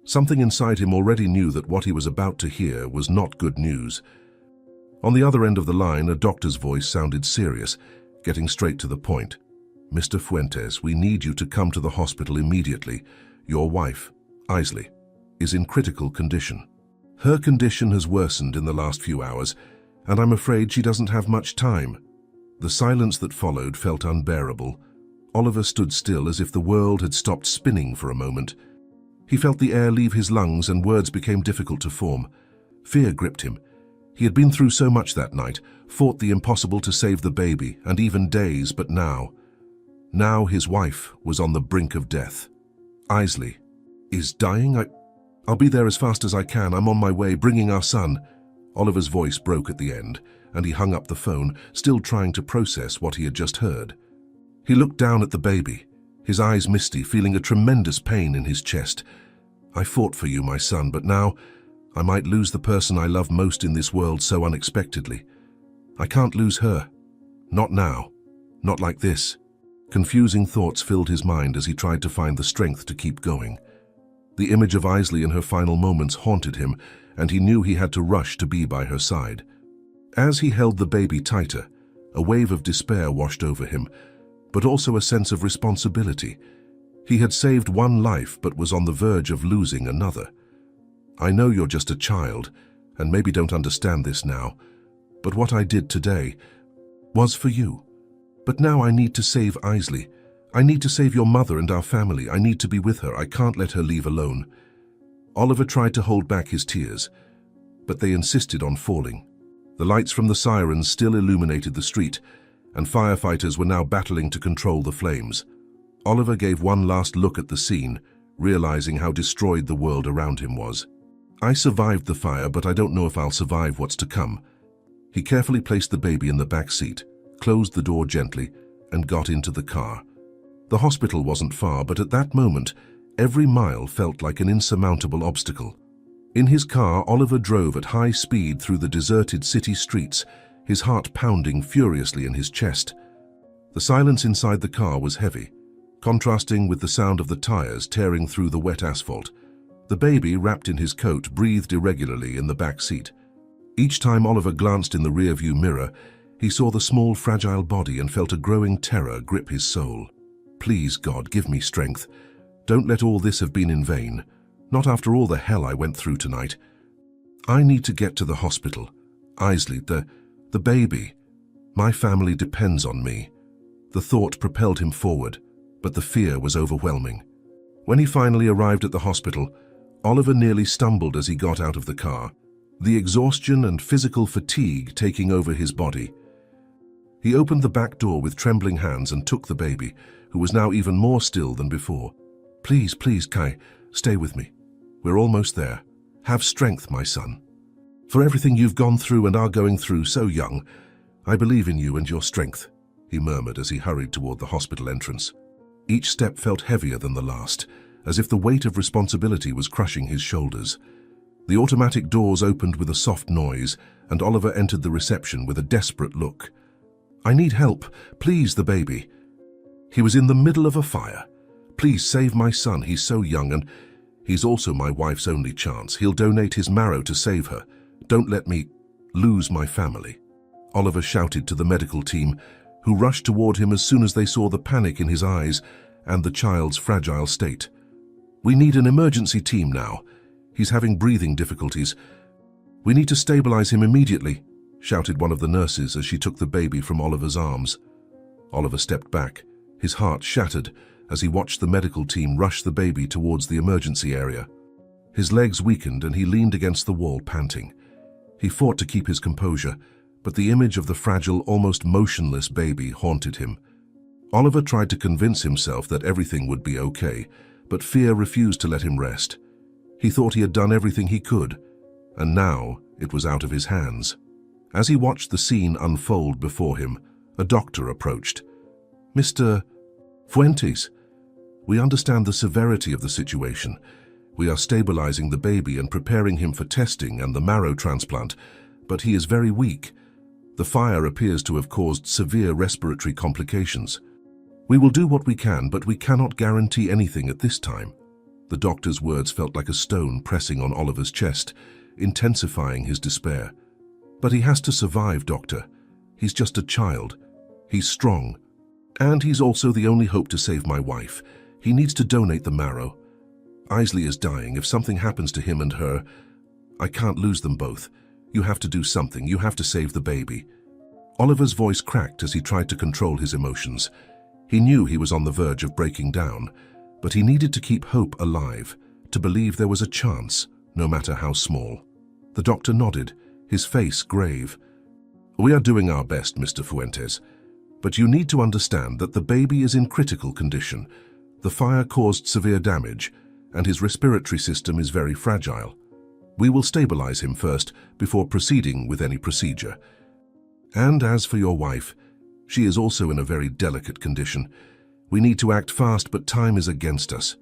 Speaker 1: Something inside him already knew that what he was about to hear was not good news. On the other end of the line, a doctor's voice sounded serious, getting straight to the point. Mr. Fuentes, we need you to come to the hospital immediately. Your wife, Isley, is in critical condition. Her condition has worsened in the last few hours, and I'm afraid she doesn't have much time. The silence that followed felt unbearable. Oliver stood still as if the world had stopped spinning for a moment. He felt the air leave his lungs and words became difficult to form. Fear gripped him. He had been through so much that night, fought the impossible to save the baby, and even Days, but now his wife was on the brink of death. Isley is dying? I'll be there as fast as I can. I'm on my way, bringing our son. Oliver's voice broke at the end, and he hung up the phone, still trying to process what he had just heard. He looked down at the baby, his eyes misty, feeling a tremendous pain in his chest. I fought for you, my son, but now I might lose the person I love most in this world so unexpectedly. I can't lose her. Not now. Not like this. Confusing thoughts filled his mind as he tried to find the strength to keep going. The image of Isley in her final moments haunted him, and he knew he had to rush to be by her side. As he held the baby tighter, a wave of despair washed over him, but also a sense of responsibility. He had saved one life but was on the verge of losing another. I know you're just a child, and maybe don't understand this now, but what I did today was for you. But now I need to save Isley. I need to save your mother and our family. I need to be with her. I can't let her leave alone. Oliver tried to hold back his tears, but they insisted on falling. The lights from the sirens still illuminated the street, and firefighters were now battling to control the flames. Oliver gave one last look at the scene, realizing how destroyed the world around him was. I survived the fire, but I don't know if I'll survive what's to come. He carefully placed the baby in the back seat, closed the door gently, and got into the car. The hospital wasn't far, but at that moment, every mile felt like an insurmountable obstacle. In his car, Oliver drove at high speed through the deserted city streets, his heart pounding furiously in his chest. The silence inside the car was heavy, contrasting with the sound of the tires tearing through the wet asphalt. The baby, wrapped in his coat, breathed irregularly in the back seat. Each time Oliver glanced in the rearview mirror, he saw the small, fragile body and felt a growing terror grip his soul. Please, God, give me strength. Don't let all this have been in vain. Not after all the hell I went through tonight. I need to get to the hospital. Isley, the baby. My family depends on me. The thought propelled him forward, but the fear was overwhelming. When he finally arrived at the hospital, Oliver nearly stumbled as he got out of the car, the exhaustion and physical fatigue taking over his body. He opened the back door with trembling hands and took the baby, who was now even more still than before. Please, please, Kai, stay with me. We're almost there. Have strength, my son. For everything you've gone through and are going through so young, I believe in you and your strength, he murmured as he hurried toward the hospital entrance. Each step felt heavier than the last, as if the weight of responsibility was crushing his shoulders. The automatic doors opened with a soft noise, and Oliver entered the reception with a desperate look. I need help. Please, the baby. He was in the middle of a fire. Please save my son. He's so young, and he's also my wife's only chance. He'll donate his marrow to save her. Don't let me lose my family. Oliver shouted to the medical team, who rushed toward him as soon as they saw the panic in his eyes and the child's fragile state. We need an emergency team now. He's having breathing difficulties. We need to stabilize him immediately, shouted one of the nurses as she took the baby from Oliver's arms. Oliver stepped back, his heart shattered as he watched the medical team rush the baby towards the emergency area. His legs weakened and he leaned against the wall, panting. He fought to keep his composure, but the image of the fragile, almost motionless baby haunted him. Oliver tried to convince himself that everything would be okay, but fear refused to let him rest. He thought he had done everything he could, and now it was out of his hands. As he watched the scene unfold before him, a doctor approached. Mr. Fuentes, we understand the severity of the situation. We are stabilizing the baby and preparing him for testing and the marrow transplant, but he is very weak. The fire appears to have caused severe respiratory complications. We will do what we can, but we cannot guarantee anything at this time. The doctor's words felt like a stone pressing on Oliver's chest, intensifying his despair. But he has to survive, Doctor. He's just a child. He's strong. And he's also the only hope to save my wife. He needs to donate the marrow. Isley is dying. If something happens to him and her, I can't lose them both. You have to do something. You have to save the baby. Oliver's voice cracked as he tried to control his emotions. He knew he was on the verge of breaking down, but he needed to keep hope alive, to believe there was a chance, no matter how small. The doctor nodded, his face grave. We are doing our best, Mr. Fuentes, but you need to understand that the baby is in critical condition. The fire caused severe damage, and his respiratory system is very fragile. We will stabilize him first before proceeding with any procedure. And as for your wife, she is also in a very delicate condition. We need to act fast, but time is against us.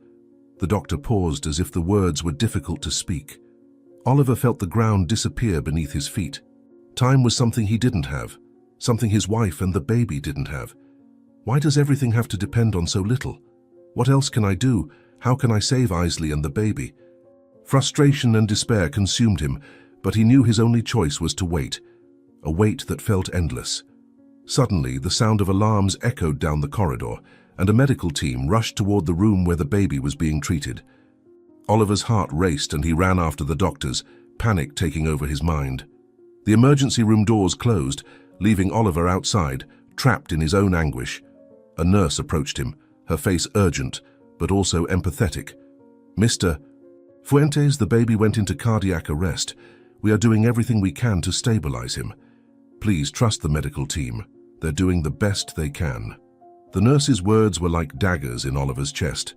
Speaker 1: The doctor paused as if the words were difficult to speak. Oliver felt the ground disappear beneath his feet. Time was something he didn't have, something his wife and the baby didn't have. Why does everything have to depend on so little? What else can I do? How can I save Isley and the baby? Frustration and despair consumed him, but he knew his only choice was to wait, a wait that felt endless. Suddenly, the sound of alarms echoed down the corridor, and a medical team rushed toward the room where the baby was being treated. Oliver's heart raced and he ran after the doctors, panic taking over his mind. The emergency room doors closed, leaving Oliver outside, trapped in his own anguish. A nurse approached him, her face urgent, but also empathetic. Mr. Fuentes, the baby went into cardiac arrest. We are doing everything we can to stabilize him. Please trust the medical team. They're doing the best they can. The nurse's words were like daggers in Oliver's chest.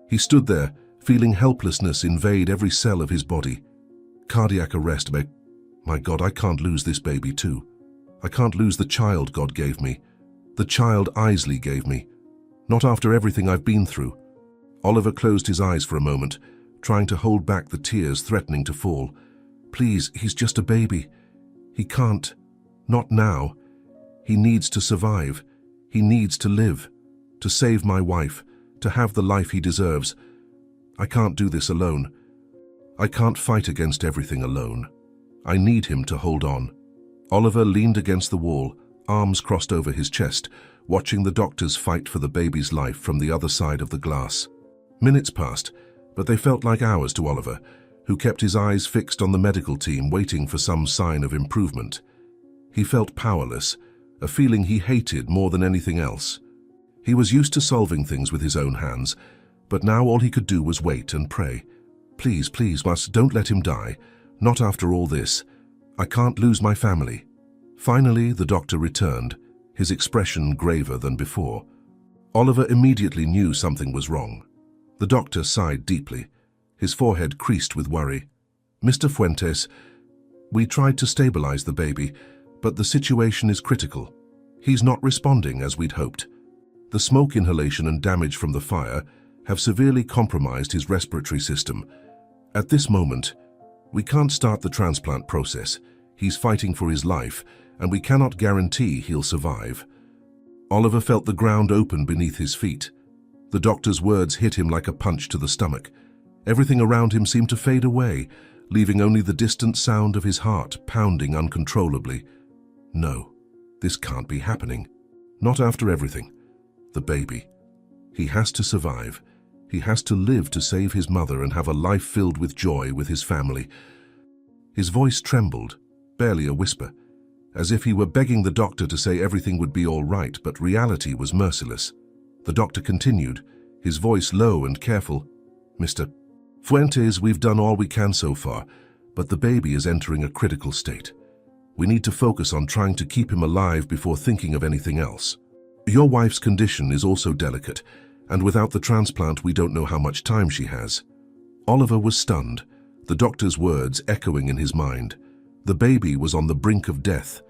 Speaker 1: He stood there, feeling helplessness invade every cell of his body. Cardiac arrest, my God, I can't lose this baby too. I can't lose the child God gave me. The child Isley gave me. Not after everything I've been through. Oliver closed his eyes for a moment, trying to hold back the tears threatening to fall. Please, he's just a baby. He can't. Not now. He needs to survive. He needs to live. To save my wife. To have the life he deserves. I can't do this alone. I can't fight against everything alone. I need him to hold on. Oliver leaned against the wall, arms crossed over his chest, watching the doctors fight for the baby's life from the other side of the glass. Minutes passed, but they felt like hours to Oliver, who kept his eyes fixed on the medical team, waiting for some sign of improvement. He felt powerless, a feeling he hated more than anything else. He was used to solving things with his own hands, but now all he could do was wait and pray. Please, please, don't let him die. Not after all this. I can't lose my family. Finally, the doctor returned, his expression graver than before. Oliver immediately knew something was wrong. The doctor sighed deeply, his forehead creased with worry. Mr. Fuentes, we tried to stabilize the baby, but the situation is critical. He's not responding as we'd hoped. The smoke inhalation and damage from the fire have severely compromised his respiratory system. At this moment, we can't start the transplant process. He's fighting for his life, and we cannot guarantee he'll survive. Oliver felt the ground open beneath his feet. The doctor's words hit him like a punch to the stomach. Everything around him seemed to fade away, leaving only the distant sound of his heart pounding uncontrollably. No, this can't be happening. Not after everything. The baby. He has to survive. He has to live to save his mother and have a life filled with joy with his family. His voice trembled, barely a whisper, as if he were begging the doctor to say everything would be all right, but reality was merciless. The doctor continued, his voice low and careful. Mr. Fuentes, we've done all we can so far, but the baby is entering a critical state. We need to focus on trying to keep him alive before thinking of anything else. Your wife's condition is also delicate, and without the transplant we don't know how much time she has. Oliver was stunned, the doctor's words echoing in his mind. The baby was on the brink of death.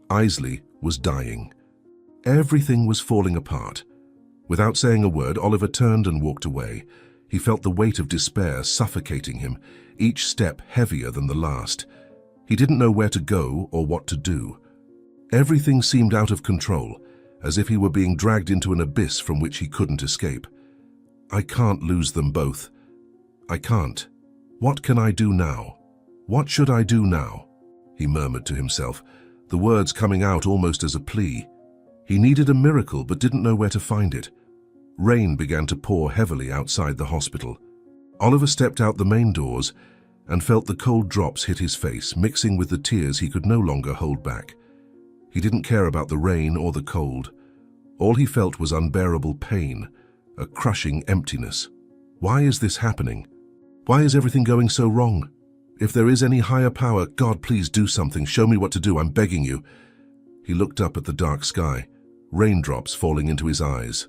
Speaker 1: Isley was dying. Everything was falling apart. Without saying a word, Oliver turned and walked away. He felt the weight of despair suffocating him, each step heavier than the last. He didn't know where to go or what to do. Everything seemed out of control, as if he were being dragged into an abyss from which he couldn't escape. I can't lose them both. I can't. What can I do now? What should I do now? He murmured to himself, the words coming out almost as a plea. He needed a miracle but didn't know where to find it. Rain began to pour heavily outside the hospital. Oliver stepped out the main doors and felt the cold drops hit his face, mixing with the tears he could no longer hold back. He didn't care about the rain or the cold. All he felt was unbearable pain, a crushing emptiness. Why is this happening? Why is everything going so wrong? If there is any higher power, God, please do something. Show me what to do, I'm begging you. He looked up at the dark sky, raindrops falling into his eyes.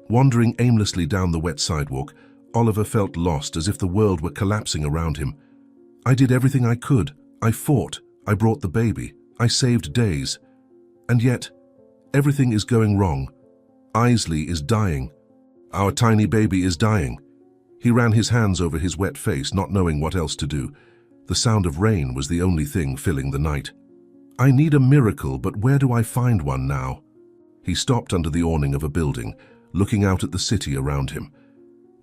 Speaker 1: Wandering aimlessly down the wet sidewalk, Oliver felt lost, as if the world were collapsing around him. I did everything I could. I fought. I brought the baby. I saved days. And yet, everything is going wrong. Isley is dying. Our tiny baby is dying. He ran his hands over his wet face, not knowing what else to do. The sound of rain was the only thing filling the night. I need a miracle, but where do I find one now? He stopped under the awning of a building, looking out at the city around him.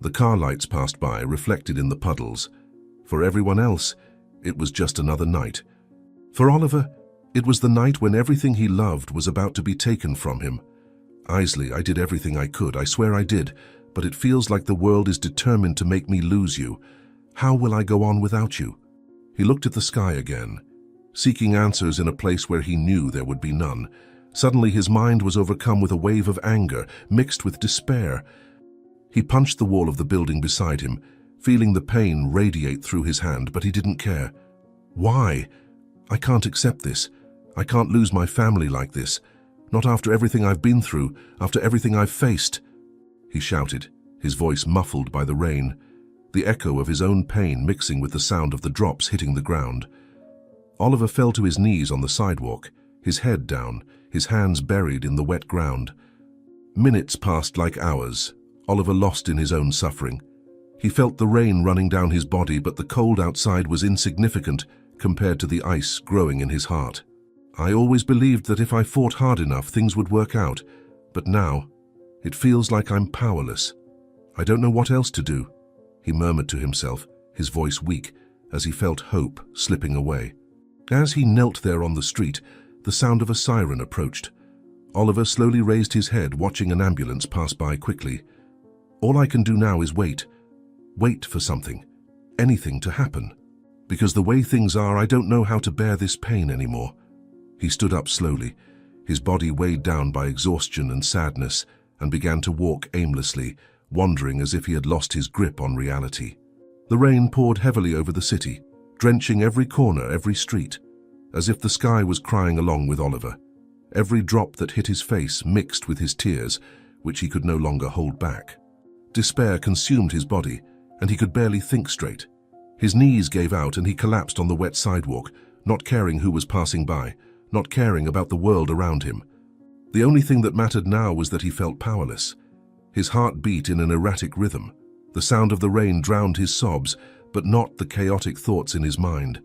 Speaker 1: The car lights passed by, reflected in the puddles. For everyone else, it was just another night. For Oliver, it was the night when everything he loved was about to be taken from him. Isley, I did everything I could, I swear I did, but it feels like the world is determined to make me lose you. How will I go on without you? He looked at the sky again, seeking answers in a place where he knew there would be none. Suddenly his mind was overcome with a wave of anger, mixed with despair. He punched the wall of the building beside him, feeling the pain radiate through his hand, but he didn't care. Why? I can't accept this. I can't lose my family like this. Not after everything I've been through, after everything I've faced. He shouted, his voice muffled by the rain, the echo of his own pain mixing with the sound of the drops hitting the ground. Oliver fell to his knees on the sidewalk, his head down, his hands buried in the wet ground. Minutes passed like hours, Oliver lost in his own suffering. He felt the rain running down his body, but the cold outside was insignificant compared to the ice growing in his heart. I always believed that if I fought hard enough, things would work out, but now it feels like I'm powerless. I don't know what else to do, he murmured to himself, his voice weak, as he felt hope slipping away. As he knelt there on the street, the sound of a siren approached. Oliver slowly raised his head, watching an ambulance pass by quickly. All I can do now is wait, wait for something, anything to happen. Because the way things are, I don't know how to bear this pain anymore. He stood up slowly, his body weighed down by exhaustion and sadness, and began to walk aimlessly, wandering as if he had lost his grip on reality. The rain poured heavily over the city, drenching every corner, every street, as if the sky was crying along with Oliver. Every drop that hit his face mixed with his tears, which he could no longer hold back. Despair consumed his body, and he could barely think straight. His knees gave out and he collapsed on the wet sidewalk, not caring who was passing by, not caring about the world around him. The only thing that mattered now was that he felt powerless. His heart beat in an erratic rhythm. The sound of the rain drowned his sobs, but not the chaotic thoughts in his mind.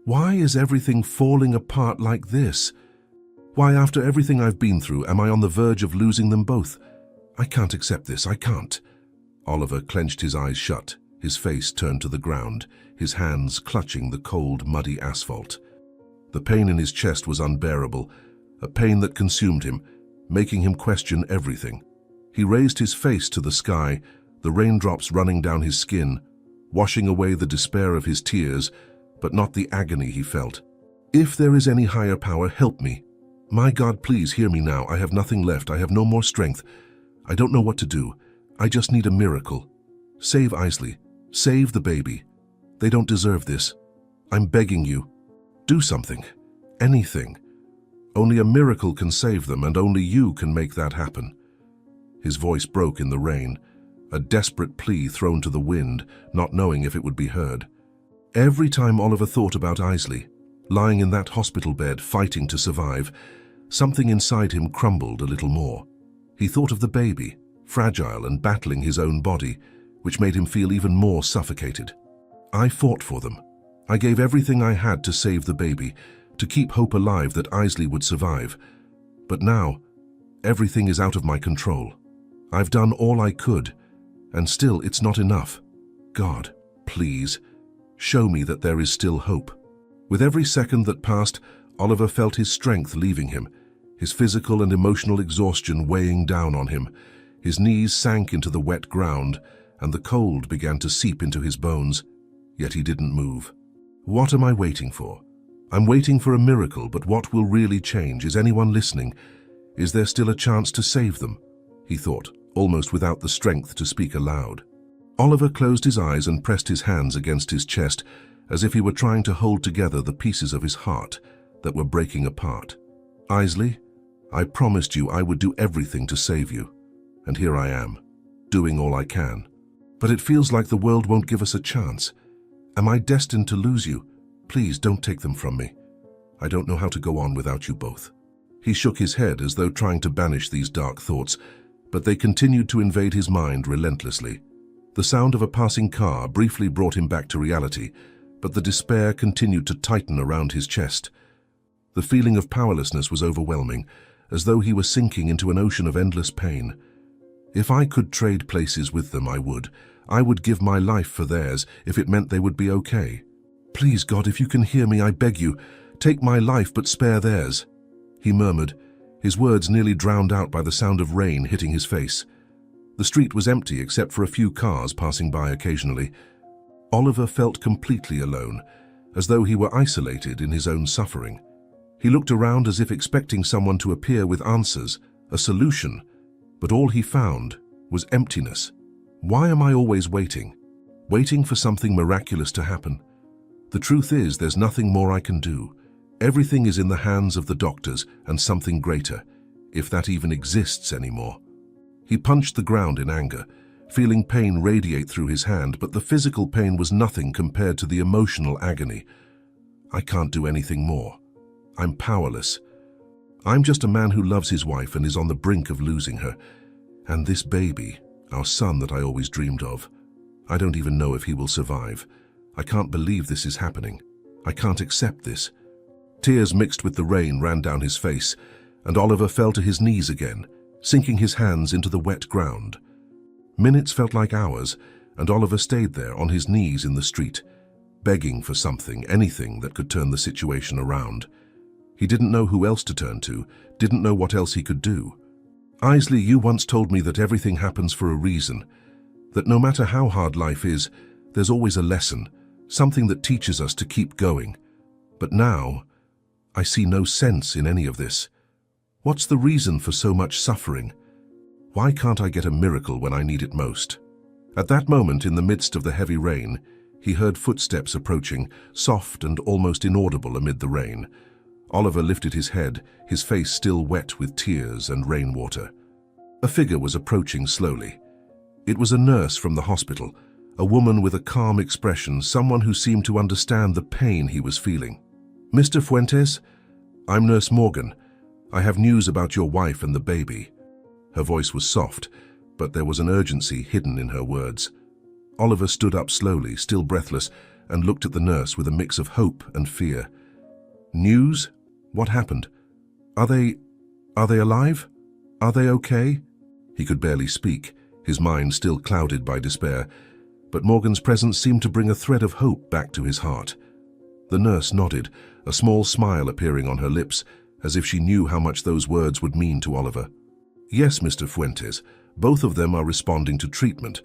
Speaker 1: Why is everything falling apart like this? Why, after everything I've been through, am I on the verge of losing them both? I can't accept this, I can't. Oliver clenched his eyes shut, his face turned to the ground, his hands clutching the cold, muddy asphalt. The pain in his chest was unbearable, a pain that consumed him, making him question everything. He raised his face to the sky, the raindrops running down his skin, washing away the despair of his tears, but not the agony he felt. If there is any higher power, help me. My God, please hear me now. I have nothing left. I have no more strength. I don't know what to do. I just need a miracle. Save Isley. Save the baby. They don't deserve this. I'm begging you. Do something. Anything. Only a miracle can save them, and only you can make that happen. His voice broke in the rain, a desperate plea thrown to the wind, not knowing if it would be heard. Every time Oliver thought about Isley, lying in that hospital bed fighting to survive, something inside him crumbled a little more. He thought of the baby, fragile and battling his own body, which made him feel even more suffocated. I fought for them. I gave everything I had to save the baby, to keep hope alive that Isley would survive. But now, everything is out of my control. I've done all I could, and still it's not enough. God, please, show me that there is still hope. With every second that passed, Oliver felt his strength leaving him, his physical and emotional exhaustion weighing down on him. His knees sank into the wet ground, and the cold began to seep into his bones, yet he didn't move. What am I waiting for? I'm waiting for a miracle, but what will really change? Is anyone listening? Is there still a chance to save them? He thought, almost without the strength to speak aloud. Oliver closed his eyes and pressed his hands against his chest, as if he were trying to hold together the pieces of his heart that were breaking apart. Isley, I promised you I would do everything to save you, and here I am, doing all I can. But it feels like the world won't give us a chance. Am I destined to lose you? Please don't take them from me. I don't know how to go on without you both. He shook his head as though trying to banish these dark thoughts, but they continued to invade his mind relentlessly. The sound of a passing car briefly brought him back to reality, but the despair continued to tighten around his chest. The feeling of powerlessness was overwhelming, as though he were sinking into an ocean of endless pain. If I could trade places with them, I would. I would give my life for theirs if it meant they would be okay. Please, God, if you can hear me, I beg you, take my life but spare theirs. He murmured, his words nearly drowned out by the sound of rain hitting his face. The street was empty except for a few cars passing by occasionally. Oliver felt completely alone, as though he were isolated in his own suffering. He looked around as if expecting someone to appear with answers, a solution, but all he found was emptiness. Why am I always waiting? Waiting for something miraculous to happen? The truth is, there's nothing more I can do. Everything is in the hands of the doctors and something greater, if that even exists anymore. He punched the ground in anger, feeling pain radiate through his hand, but the physical pain was nothing compared to the emotional agony. I can't do anything more. I'm powerless. I'm just a man who loves his wife and is on the brink of losing her. And this baby, our son that I always dreamed of, I don't even know if he will survive. I can't believe this is happening. I can't accept this. Tears mixed with the rain ran down his face, and Oliver fell to his knees again, sinking his hands into the wet ground. Minutes felt like hours, and Oliver stayed there on his knees in the street, begging for something, anything that could turn the situation around. He didn't know who else to turn to, didn't know what else he could do. Isley, you once told me that everything happens for a reason. That no matter how hard life is, there's always a lesson, something that teaches us to keep going. But now, I see no sense in any of this. What's the reason for so much suffering? Why can't I get a miracle when I need it most? At that moment, in the midst of the heavy rain, he heard footsteps approaching, soft and almost inaudible amid the rain. Oliver lifted his head, his face still wet with tears and rainwater. A figure was approaching slowly. It was a nurse from the hospital, a woman with a calm expression, someone who seemed to understand the pain he was feeling. "Mr. Fuentes, I'm Nurse Morgan. I have news about your wife and the baby." Her voice was soft, but there was an urgency hidden in her words. Oliver stood up slowly, still breathless, and looked at the nurse with a mix of hope and fear. "News? What happened? Are they alive? Are they okay?" He could barely speak, his mind still clouded by despair, but Morgan's presence seemed to bring a thread of hope back to his heart. The nurse nodded, a small smile appearing on her lips, as if she knew how much those words would mean to Oliver. "Yes, Mr. Fuentes, both of them are responding to treatment.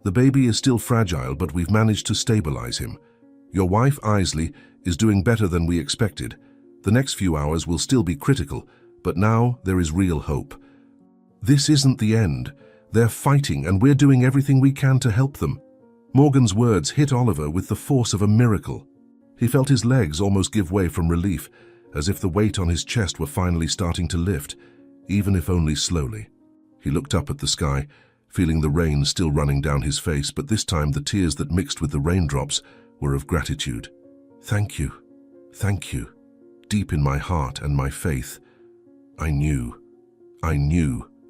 Speaker 1: The baby is still fragile, but we've managed to stabilize him. Your wife, Isley, is doing better than we expected. The next few hours will still be critical, but now there is real hope. This isn't the end. They're fighting, and we're doing everything we can to help them." Morgan's words hit Oliver with the force of a miracle. He felt his legs almost give way from relief, as if the weight on his chest were finally starting to lift, even if only slowly. He looked up at the sky, feeling the rain still running down his face, but this time the tears that mixed with the raindrops were of gratitude. Thank you. Deep in my heart and my faith, I knew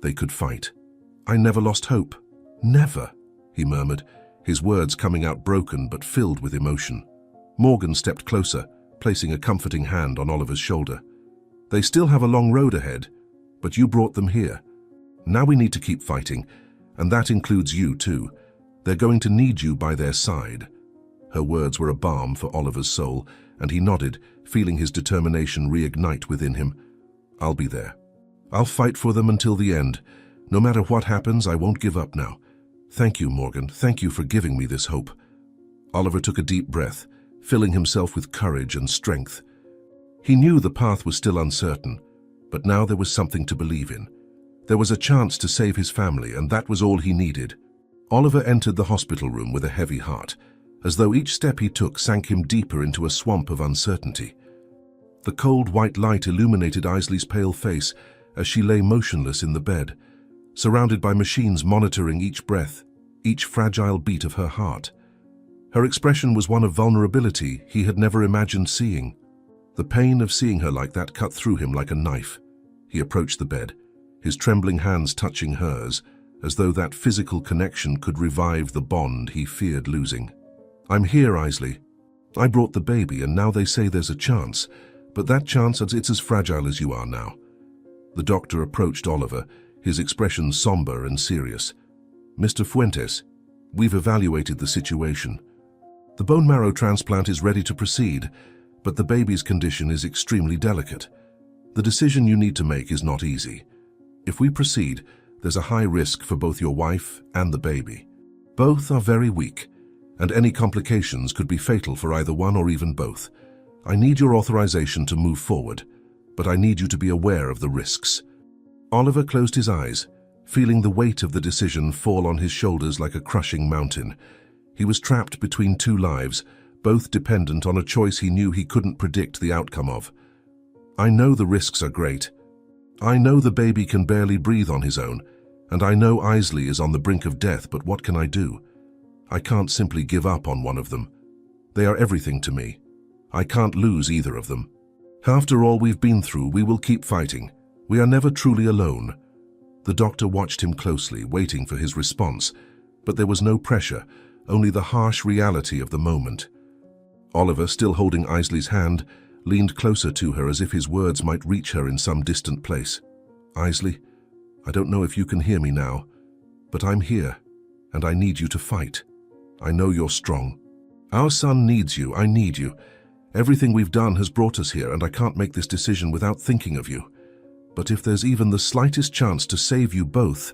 Speaker 1: they could fight. I never lost hope. Never," he murmured, his words coming out broken but filled with emotion. Morgan stepped closer, placing a comforting hand on Oliver's shoulder. "They still have a long road ahead, but you brought them here. Now we need to keep fighting, and that includes you too. They're going to need you by their side." Her words were a balm for Oliver's soul, and he nodded, feeling his determination reignite within him. "I'll be there. I'll fight for them until the end. No matter what happens, I won't give up now. Thank you, Morgan. Thank you for giving me this hope." Oliver took a deep breath, filling himself with courage and strength. He knew the path was still uncertain, but now there was something to believe in. There was a chance to save his family, and that was all he needed. Oliver entered the hospital room with a heavy heart, as though each step he took sank him deeper into a swamp of uncertainty. The cold white light illuminated Isley's pale face as she lay motionless in the bed, surrounded by machines monitoring each breath, each fragile beat of her heart. Her expression was one of vulnerability he had never imagined seeing. The pain of seeing her like that cut through him like a knife. He approached the bed, his trembling hands touching hers, as though that physical connection could revive the bond he feared losing. "I'm here, Isley. I brought the baby, and now they say there's a chance, but that chance, it's as fragile as you are now." The doctor approached Oliver, his expression somber and serious. "Mr. Fuentes, we've evaluated the situation. The bone marrow transplant is ready to proceed, but the baby's condition is extremely delicate. The decision you need to make is not easy. If we proceed, there's a high risk for both your wife and the baby. Both are very weak, and any complications could be fatal for either one or even both. I need your authorization to move forward, but I need you to be aware of the risks." Oliver closed his eyes, feeling the weight of the decision fall on his shoulders like a crushing mountain. He was trapped between two lives, both dependent on a choice he knew he couldn't predict the outcome of. "I know the risks are great. I know the baby can barely breathe on his own, and I know Isley is on the brink of death, but what can I do? I can't simply give up on one of them. They are everything to me. I can't lose either of them. After all we've been through, we will keep fighting. We are never truly alone." The doctor watched him closely, waiting for his response, but there was no pressure, only the harsh reality of the moment. Oliver, still holding Isley's hand, leaned closer to her as if his words might reach her in some distant place. "Isley, I don't know if you can hear me now, but I'm here, and I need you to fight. I know you're strong. Our son needs you. I need you. Everything we've done has brought us here, and I can't make this decision without thinking of you. But if there's even the slightest chance to save you both,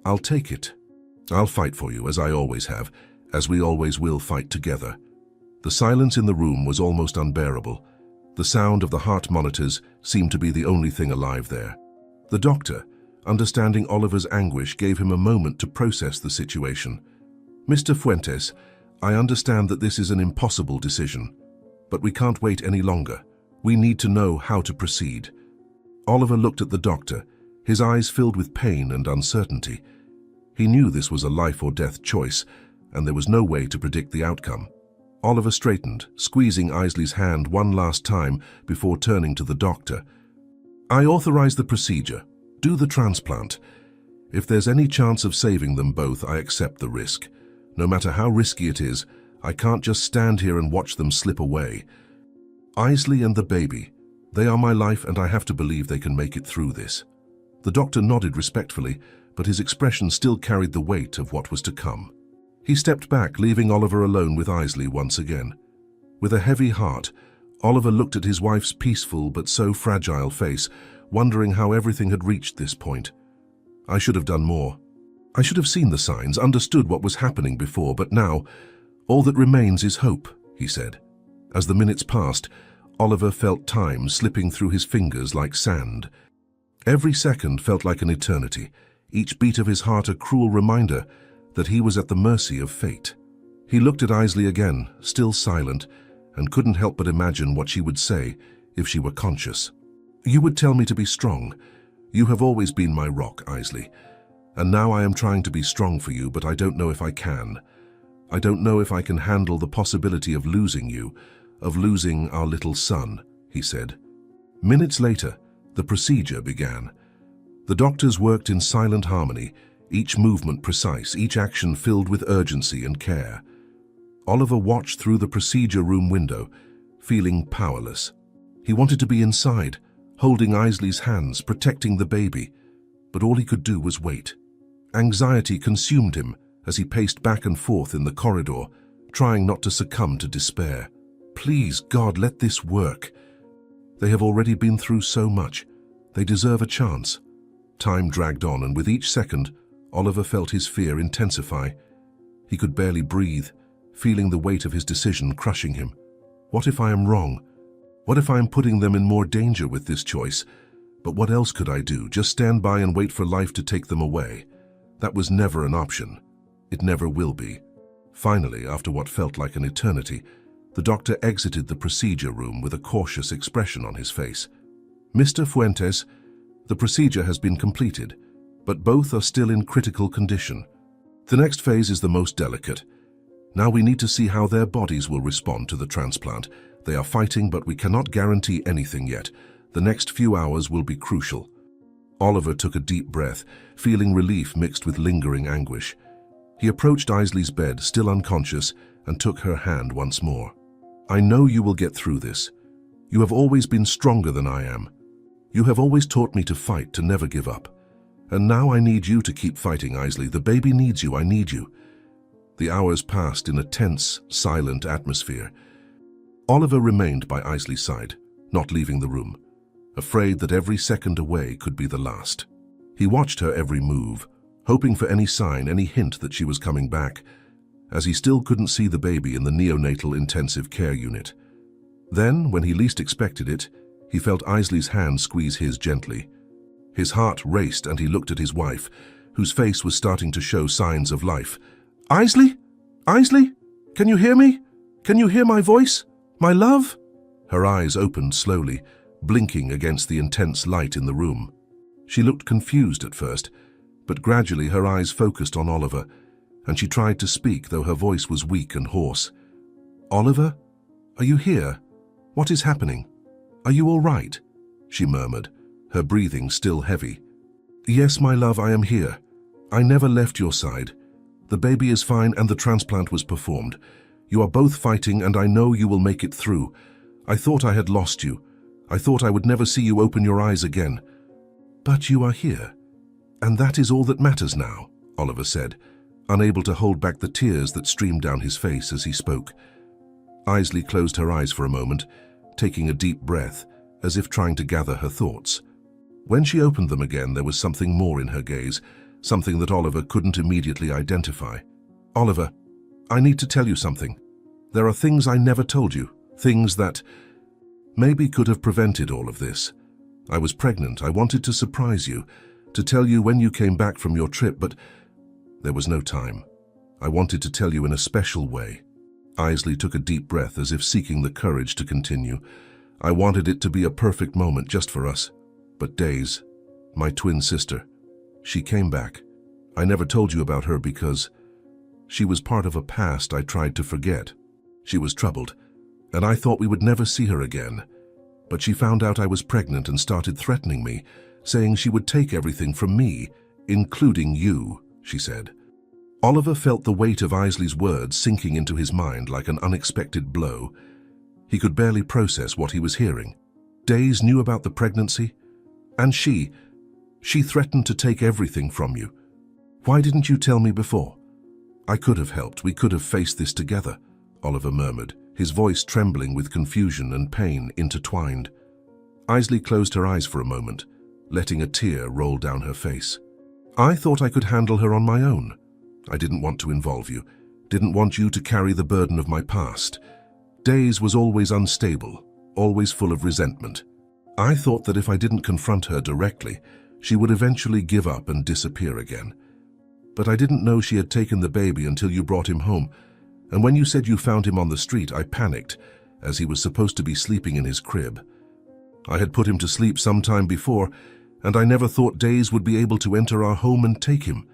Speaker 1: I'll take it. I'll fight for you, as I always have, as we always will fight together." The silence in the room was almost unbearable. The sound of the heart monitors seemed to be the only thing alive there. The doctor, understanding Oliver's anguish, gave him a moment to process the situation. "Mr. Fuentes, I understand that this is an impossible decision, but we can't wait any longer. We need to know how to proceed." Oliver looked at the doctor, his eyes filled with pain and uncertainty. He knew this was a life or death choice, and there was no way to predict the outcome. Oliver straightened, squeezing Isley's hand one last time before turning to the doctor. "I authorize the procedure. Do the transplant. If there's any chance of saving them both, I accept the risk. No matter how risky it is, I can't just stand here and watch them slip away. Isley and the baby, they are my life, and I have to believe they can make it through this." The doctor nodded respectfully, but his expression still carried the weight of what was to come. He stepped back, leaving Oliver alone with Isley once again. With a heavy heart, Oliver looked at his wife's peaceful but so fragile face, wondering how everything had reached this point. "I should have done more. I should have seen the signs, understood what was happening before, but now, all that remains is hope," he said. As the minutes passed, Oliver felt time slipping through his fingers like sand. Every second felt like an eternity, each beat of his heart a cruel reminder that he was at the mercy of fate. He looked at Isley again, still silent, and couldn't help but imagine what she would say if she were conscious. "You would tell me to be strong. You have always been my rock, Isley. And now I am trying to be strong for you, but I don't know if I can. I don't know if I can handle the possibility of losing you, of losing our little son," he said. Minutes later, the procedure began. The doctors worked in silent harmony, each movement precise, each action filled with urgency and care. Oliver watched through the procedure room window, feeling powerless. He wanted to be inside, holding Isley's hands, protecting the baby, but all he could do was wait. Anxiety consumed him as he paced back and forth in the corridor, trying not to succumb to despair. Please, God, let this work. They have already been through so much. They deserve a chance. Time dragged on, and with each second, Oliver felt his fear intensify. He could barely breathe, feeling the weight of his decision crushing him. What if I am wrong? What if I am putting them in more danger with this choice? But what else could I do? Just stand by and wait for life to take them away? That was never an option. It never will be. Finally, after what felt like an eternity, the doctor exited the procedure room with a cautious expression on his face. "Mr. Fuentes, the procedure has been completed, but both are still in critical condition. The next phase is the most delicate. Now we need to see how their bodies will respond to the transplant. They are fighting, but we cannot guarantee anything yet. The next few hours will be crucial." Oliver took a deep breath, feeling relief mixed with lingering anguish. He approached Isley's bed, still unconscious, and took her hand once more. "I know you will get through this. You have always been stronger than I am. You have always taught me to fight, to never give up. And now I need you to keep fighting, Isley. The baby needs you. I need you." The hours passed in a tense, silent atmosphere. Oliver remained by Isley's side, not leaving the room, afraid that every second away could be the last. He watched her every move, hoping for any sign, any hint that she was coming back, as he still couldn't see the baby in the neonatal intensive care unit. Then, when he least expected it, he felt Isley's hand squeeze his gently. His heart raced, and he looked at his wife, whose face was starting to show signs of life. "Isley? Isley? Can you hear me? Can you hear my voice? My love?" Her eyes opened slowly, blinking against the intense light in the room. She looked confused at first, but gradually her eyes focused on Oliver, and she tried to speak, though her voice was weak and hoarse. "Oliver? Are you here? What is happening? Are you all right?" she murmured, her breathing still heavy. "Yes, my love, I am here. I never left your side. The baby is fine and the transplant was performed. You are both fighting, and I know you will make it through. I thought I had lost you. I thought I would never see you open your eyes again. But you are here, and that is all that matters now," Oliver said, unable to hold back the tears that streamed down his face as he spoke. Isley closed her eyes for a moment, taking a deep breath, as if trying to gather her thoughts. When she opened them again, there was something more in her gaze, something that Oliver couldn't immediately identify. "Oliver, I need to tell you something. There are things I never told you, things that maybe could have prevented all of this. I was pregnant. I wanted to surprise you, to tell you when you came back from your trip, but there was no time. I wanted to tell you in a special way." Isley took a deep breath as if seeking the courage to continue. "I wanted it to be a perfect moment just for us. But Days, my twin sister, she came back. I never told you about her because she was part of a past I tried to forget. She was troubled, and I thought we would never see her again. But she found out I was pregnant and started threatening me, saying she would take everything from me, including you," she said. Oliver felt the weight of Isley's words sinking into his mind like an unexpected blow. He could barely process what he was hearing. Days knew about the pregnancy, and she threatened to take everything from you. "Why didn't you tell me before?" "I could have helped. We could have faced this together," Oliver murmured, his voice trembling with confusion and pain intertwined. Isley closed her eyes for a moment, letting a tear roll down her face. "I thought I could handle her on my own. I didn't want to involve you, didn't want you to carry the burden of my past. Days was always unstable, always full of resentment. I thought that if I didn't confront her directly, she would eventually give up and disappear again. But I didn't know she had taken the baby until you brought him home, and when you said you found him on the street, I panicked, as he was supposed to be sleeping in his crib. I had put him to sleep some time before, and I never thought Days would be able to enter our home and take him.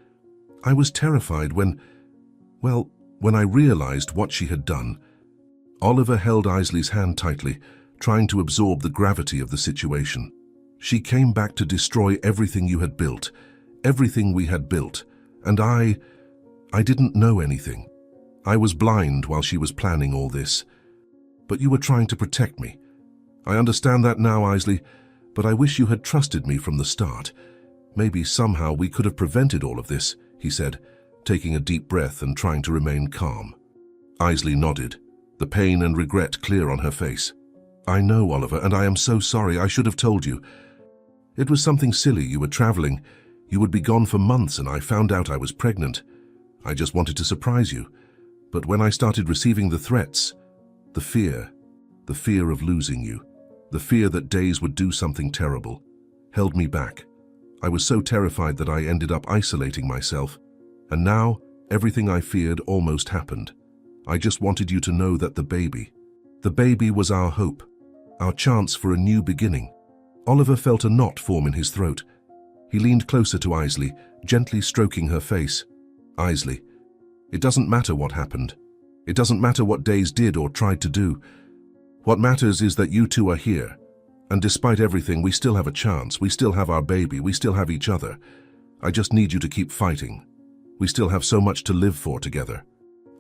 Speaker 1: I was terrified when I realized what she had done." Oliver held Isley's hand tightly, trying to absorb the gravity of the situation. "She came back to destroy everything you had built, everything we had built, and I didn't know anything. I was blind while she was planning all this. But you were trying to protect me. I understand that now, Isley, but I wish you had trusted me from the start. Maybe somehow we could have prevented all of this," he said, taking a deep breath and trying to remain calm. Isley nodded, the pain and regret clear on her face. "I know, Oliver, and I am so sorry. I should have told you. It was something silly. You were traveling. You would be gone for months, and I found out I was pregnant. I just wanted to surprise you. But when I started receiving the threats, the fear of losing you, the fear that Days would do something terrible, held me back. I was so terrified that I ended up isolating myself. And now, everything I feared almost happened. I just wanted you to know that the baby was our hope, our chance for a new beginning." Oliver felt a knot form in his throat. He leaned closer to Isley, gently stroking her face. "Isley, it doesn't matter what happened. It doesn't matter what Days did or tried to do. What matters is that you two are here. And despite everything, we still have a chance. We still have our baby. We still have each other. I just need you to keep fighting. We still have so much to live for together."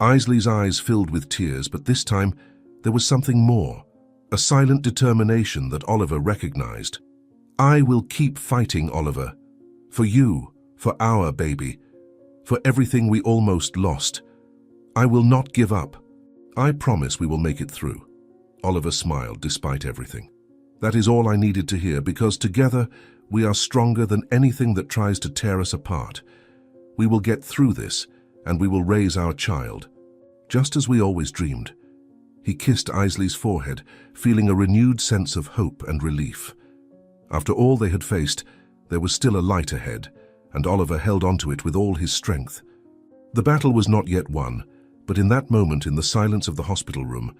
Speaker 1: Isley's eyes filled with tears, but this time there was something more, a silent determination that Oliver recognized. "I will keep fighting, Oliver. For you, for our baby, for everything we almost lost. I will not give up. I promise we will make it through." Oliver smiled despite everything. "That is all I needed to hear, because together we are stronger than anything that tries to tear us apart. We will get through this, and we will raise our child, just as we always dreamed." He kissed Isley's forehead, feeling a renewed sense of hope and relief. After all they had faced, there was still a light ahead, and Oliver held onto it with all his strength. The battle was not yet won, but in that moment in the silence of the hospital room,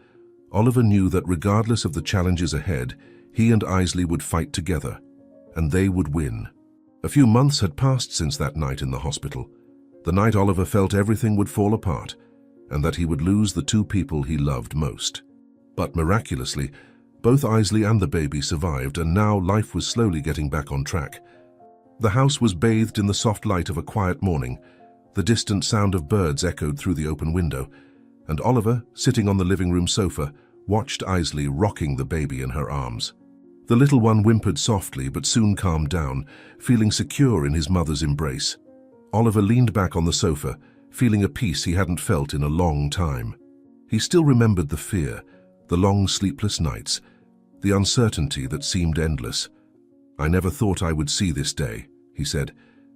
Speaker 1: Oliver knew that regardless of the challenges ahead, he and Isley would fight together, and they would win. A few months had passed since that night in the hospital, the night Oliver felt everything would fall apart, and that he would lose the two people he loved most. But miraculously, both Isley and the baby survived, and now life was slowly getting back on track. The house was bathed in the soft light of a quiet morning. The distant sound of birds echoed through the open window, and Oliver, sitting on the living room sofa, watched Isley rocking the baby in her arms. The little one whimpered softly but soon calmed down, feeling secure in his mother's embrace. Oliver leaned back on the sofa, feeling a peace he hadn't felt in a long time. He still remembered the fear, the long sleepless nights, the uncertainty that seemed endless. "I never thought I would see this day," he said,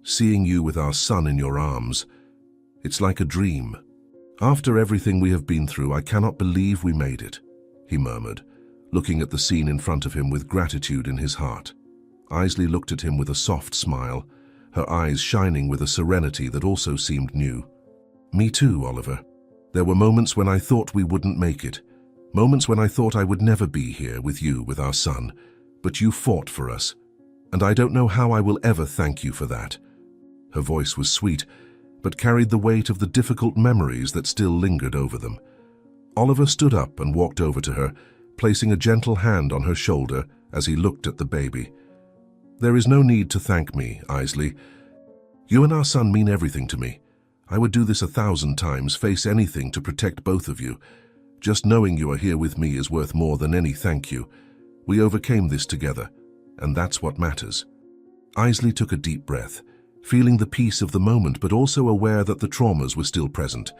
Speaker 1: seeing you with our son in your arms. It's like a dream. After everything we have been through, I cannot believe we made it, he murmured, looking at the scene in front of him with gratitude in his heart. Isley looked at him with a soft smile, her eyes shining with a serenity that also seemed new. Me too, Oliver. There were moments when I thought we wouldn't make it, moments when I thought I would never be here with you, with our son, but you fought for us, and I don't know how I will ever thank you for that. Her voice was sweet, but carried the weight of the difficult memories that still lingered over them. Oliver stood up and walked over to her, placing a gentle hand on her shoulder as he looked at the baby. There is no need to thank me, Isley. You and our son mean everything to me. I would do this 1,000 times, face anything to protect both of you. Just knowing you are here with me is worth more than any thank you. We overcame this together, and that's what matters. Isley took a deep breath, feeling the peace of the moment but also aware that the traumas were still present.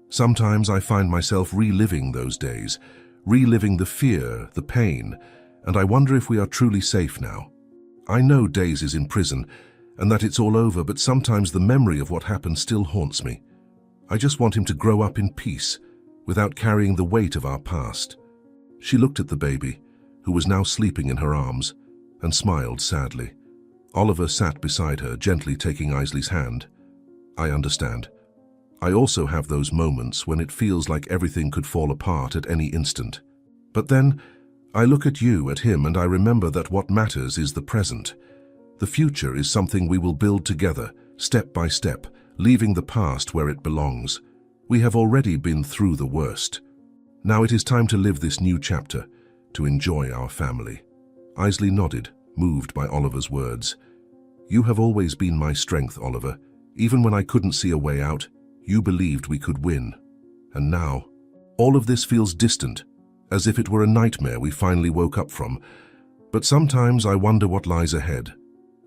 Speaker 1: Sometimes I find myself reliving those days, reliving the fear, the pain, and I wonder if we are truly safe now. I know Days is in prison and that it's all over, but sometimes the memory of what happened still haunts me. I just want him to grow up in peace, without carrying the weight of our past. She looked at the baby, who was now sleeping in her arms, and smiled sadly. Oliver sat beside her, gently taking Isley's hand. I understand. I also have those moments when it feels like everything could fall apart at any instant. But then, I look at you, at him, and I remember that what matters is the present. The future is something we will build together, step by step, leaving the past where it belongs. We have already been through the worst. Now it is time to live this new chapter, to enjoy our family. Isley nodded, moved by Oliver's words. You have always been my strength, Oliver. Even when I couldn't see a way out, you believed we could win. And now, all of this feels distant, as if it were a nightmare we finally woke up from. But sometimes I wonder what lies ahead.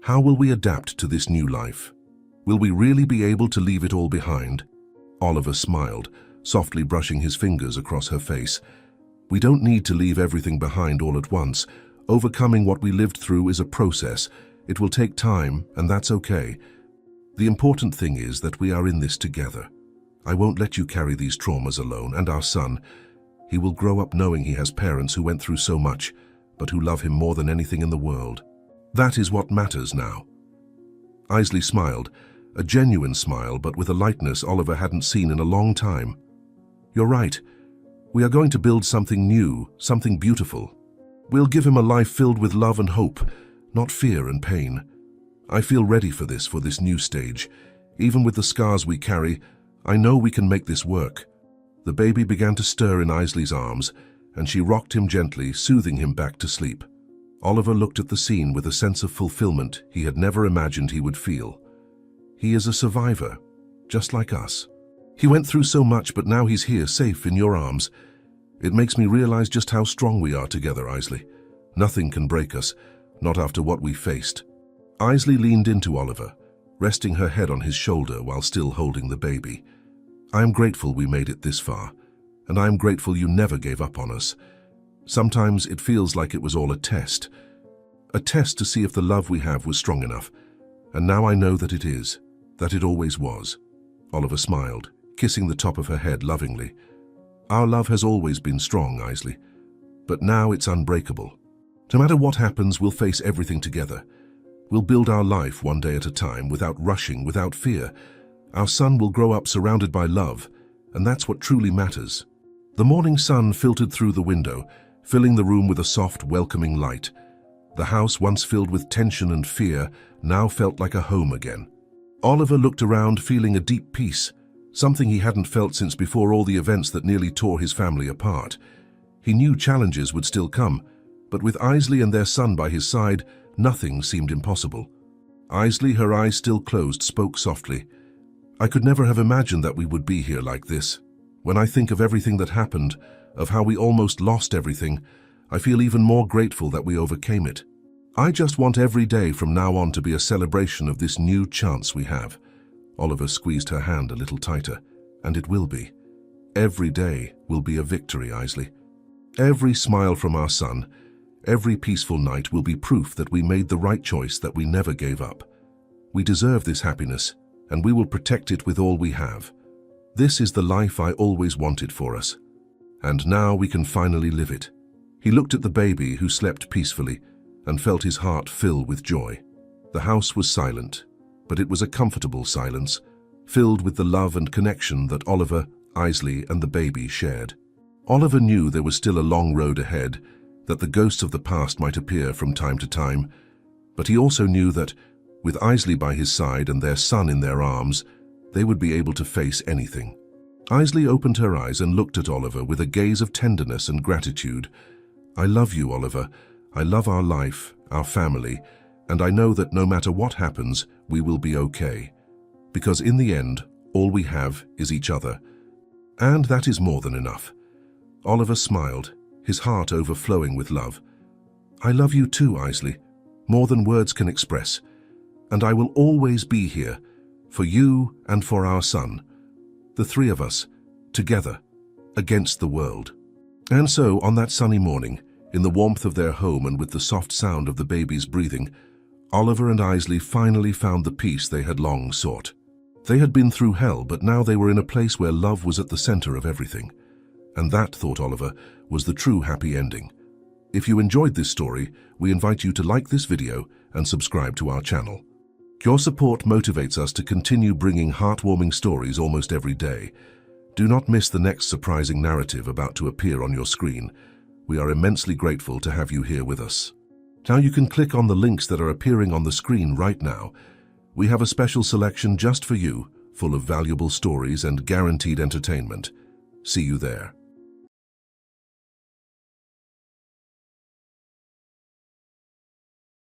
Speaker 1: How will we adapt to this new life? Will we really be able to leave it all behind? Oliver smiled, softly brushing his fingers across her face. We don't need to leave everything behind all at once. Overcoming what we lived through is a process. It will take time, and that's okay. The important thing is that we are in this together. I won't let you carry these traumas alone, and our son. He will grow up knowing he has parents who went through so much, but who love him more than anything in the world. That is what matters now. Isley smiled, a genuine smile, but with a lightness Oliver hadn't seen in a long time. You're right. We are going to build something new, something beautiful. We'll give him a life filled with love and hope, not fear and pain. I feel ready for this new stage. Even with the scars we carry, I know we can make this work. The baby began to stir in Isley's arms, and she rocked him gently, soothing him back to sleep. Oliver looked at the scene with a sense of fulfillment he had never imagined he would feel. He is a survivor, just like us. He went through so much, but now he's here, safe in your arms. It makes me realize just how strong we are together, Isley. Nothing can break us, not after what we faced. Isley leaned into Oliver, resting her head on his shoulder while still holding the baby. I am grateful we made it this far, and I am grateful you never gave up on us. Sometimes it feels like it was all a test to see if the love we have was strong enough, and now I know that it is, that it always was. Oliver smiled, kissing the top of her head lovingly. Our love has always been strong, Isley, but now it's unbreakable. No matter what happens, we'll face everything together. We'll build our life one day at a time, without rushing, without fear. Our son will grow up surrounded by love, and that's what truly matters. The morning sun filtered through the window, filling the room with a soft, welcoming light. The house, once filled with tension and fear, now felt like a home again. Oliver looked around, feeling a deep peace, something he hadn't felt since before all the events that nearly tore his family apart. He knew challenges would still come, but with Isley and their son by his side, nothing seemed impossible. Isley, her eyes still closed, spoke softly. I could never have imagined that we would be here like this. When I think of everything that happened, of how we almost lost everything, I feel even more grateful that we overcame it. I just want every day from now on to be a celebration of this new chance we have. Oliver squeezed her hand a little tighter, and it will be. Every day will be a victory, Isley. Every smile from our son, every peaceful night will be proof that we made the right choice, that we never gave up. We deserve this happiness, and we will protect it with all we have. This is the life I always wanted for us. And now we can finally live it." He looked at the baby who slept peacefully and felt his heart fill with joy. The house was silent, but it was a comfortable silence, filled with the love and connection that Oliver, Isley, and the baby shared. Oliver knew there was still a long road ahead, that the ghosts of the past might appear from time to time, but he also knew that, with Isley by his side and their son in their arms, they would be able to face anything. Isley opened her eyes and looked at Oliver with a gaze of tenderness and gratitude. "I love you, Oliver. I love our life, our family, and I know that no matter what happens, we will be okay. Because in the end, all we have is each other. And that is more than enough." Oliver smiled, his heart overflowing with love. "I love you too, Isley, more than words can express. And I will always be here, for you and for our son. The three of us, together, against the world." And so, on that sunny morning, in the warmth of their home and with the soft sound of the baby's breathing, Oliver and Isley finally found the peace they had long sought. They had been through hell, but now they were in a place where love was at the center of everything. And that, thought Oliver, was the true happy ending. If you enjoyed this story, we invite you to like this video and subscribe to our channel. Your support motivates us to continue bringing heartwarming stories almost every day. Do not miss the next surprising narrative about to appear on your screen. We are immensely grateful to have you here with us. Now you can click on the links that are appearing on the screen right now. We have a special selection just for you, full of valuable stories and guaranteed entertainment. See you there.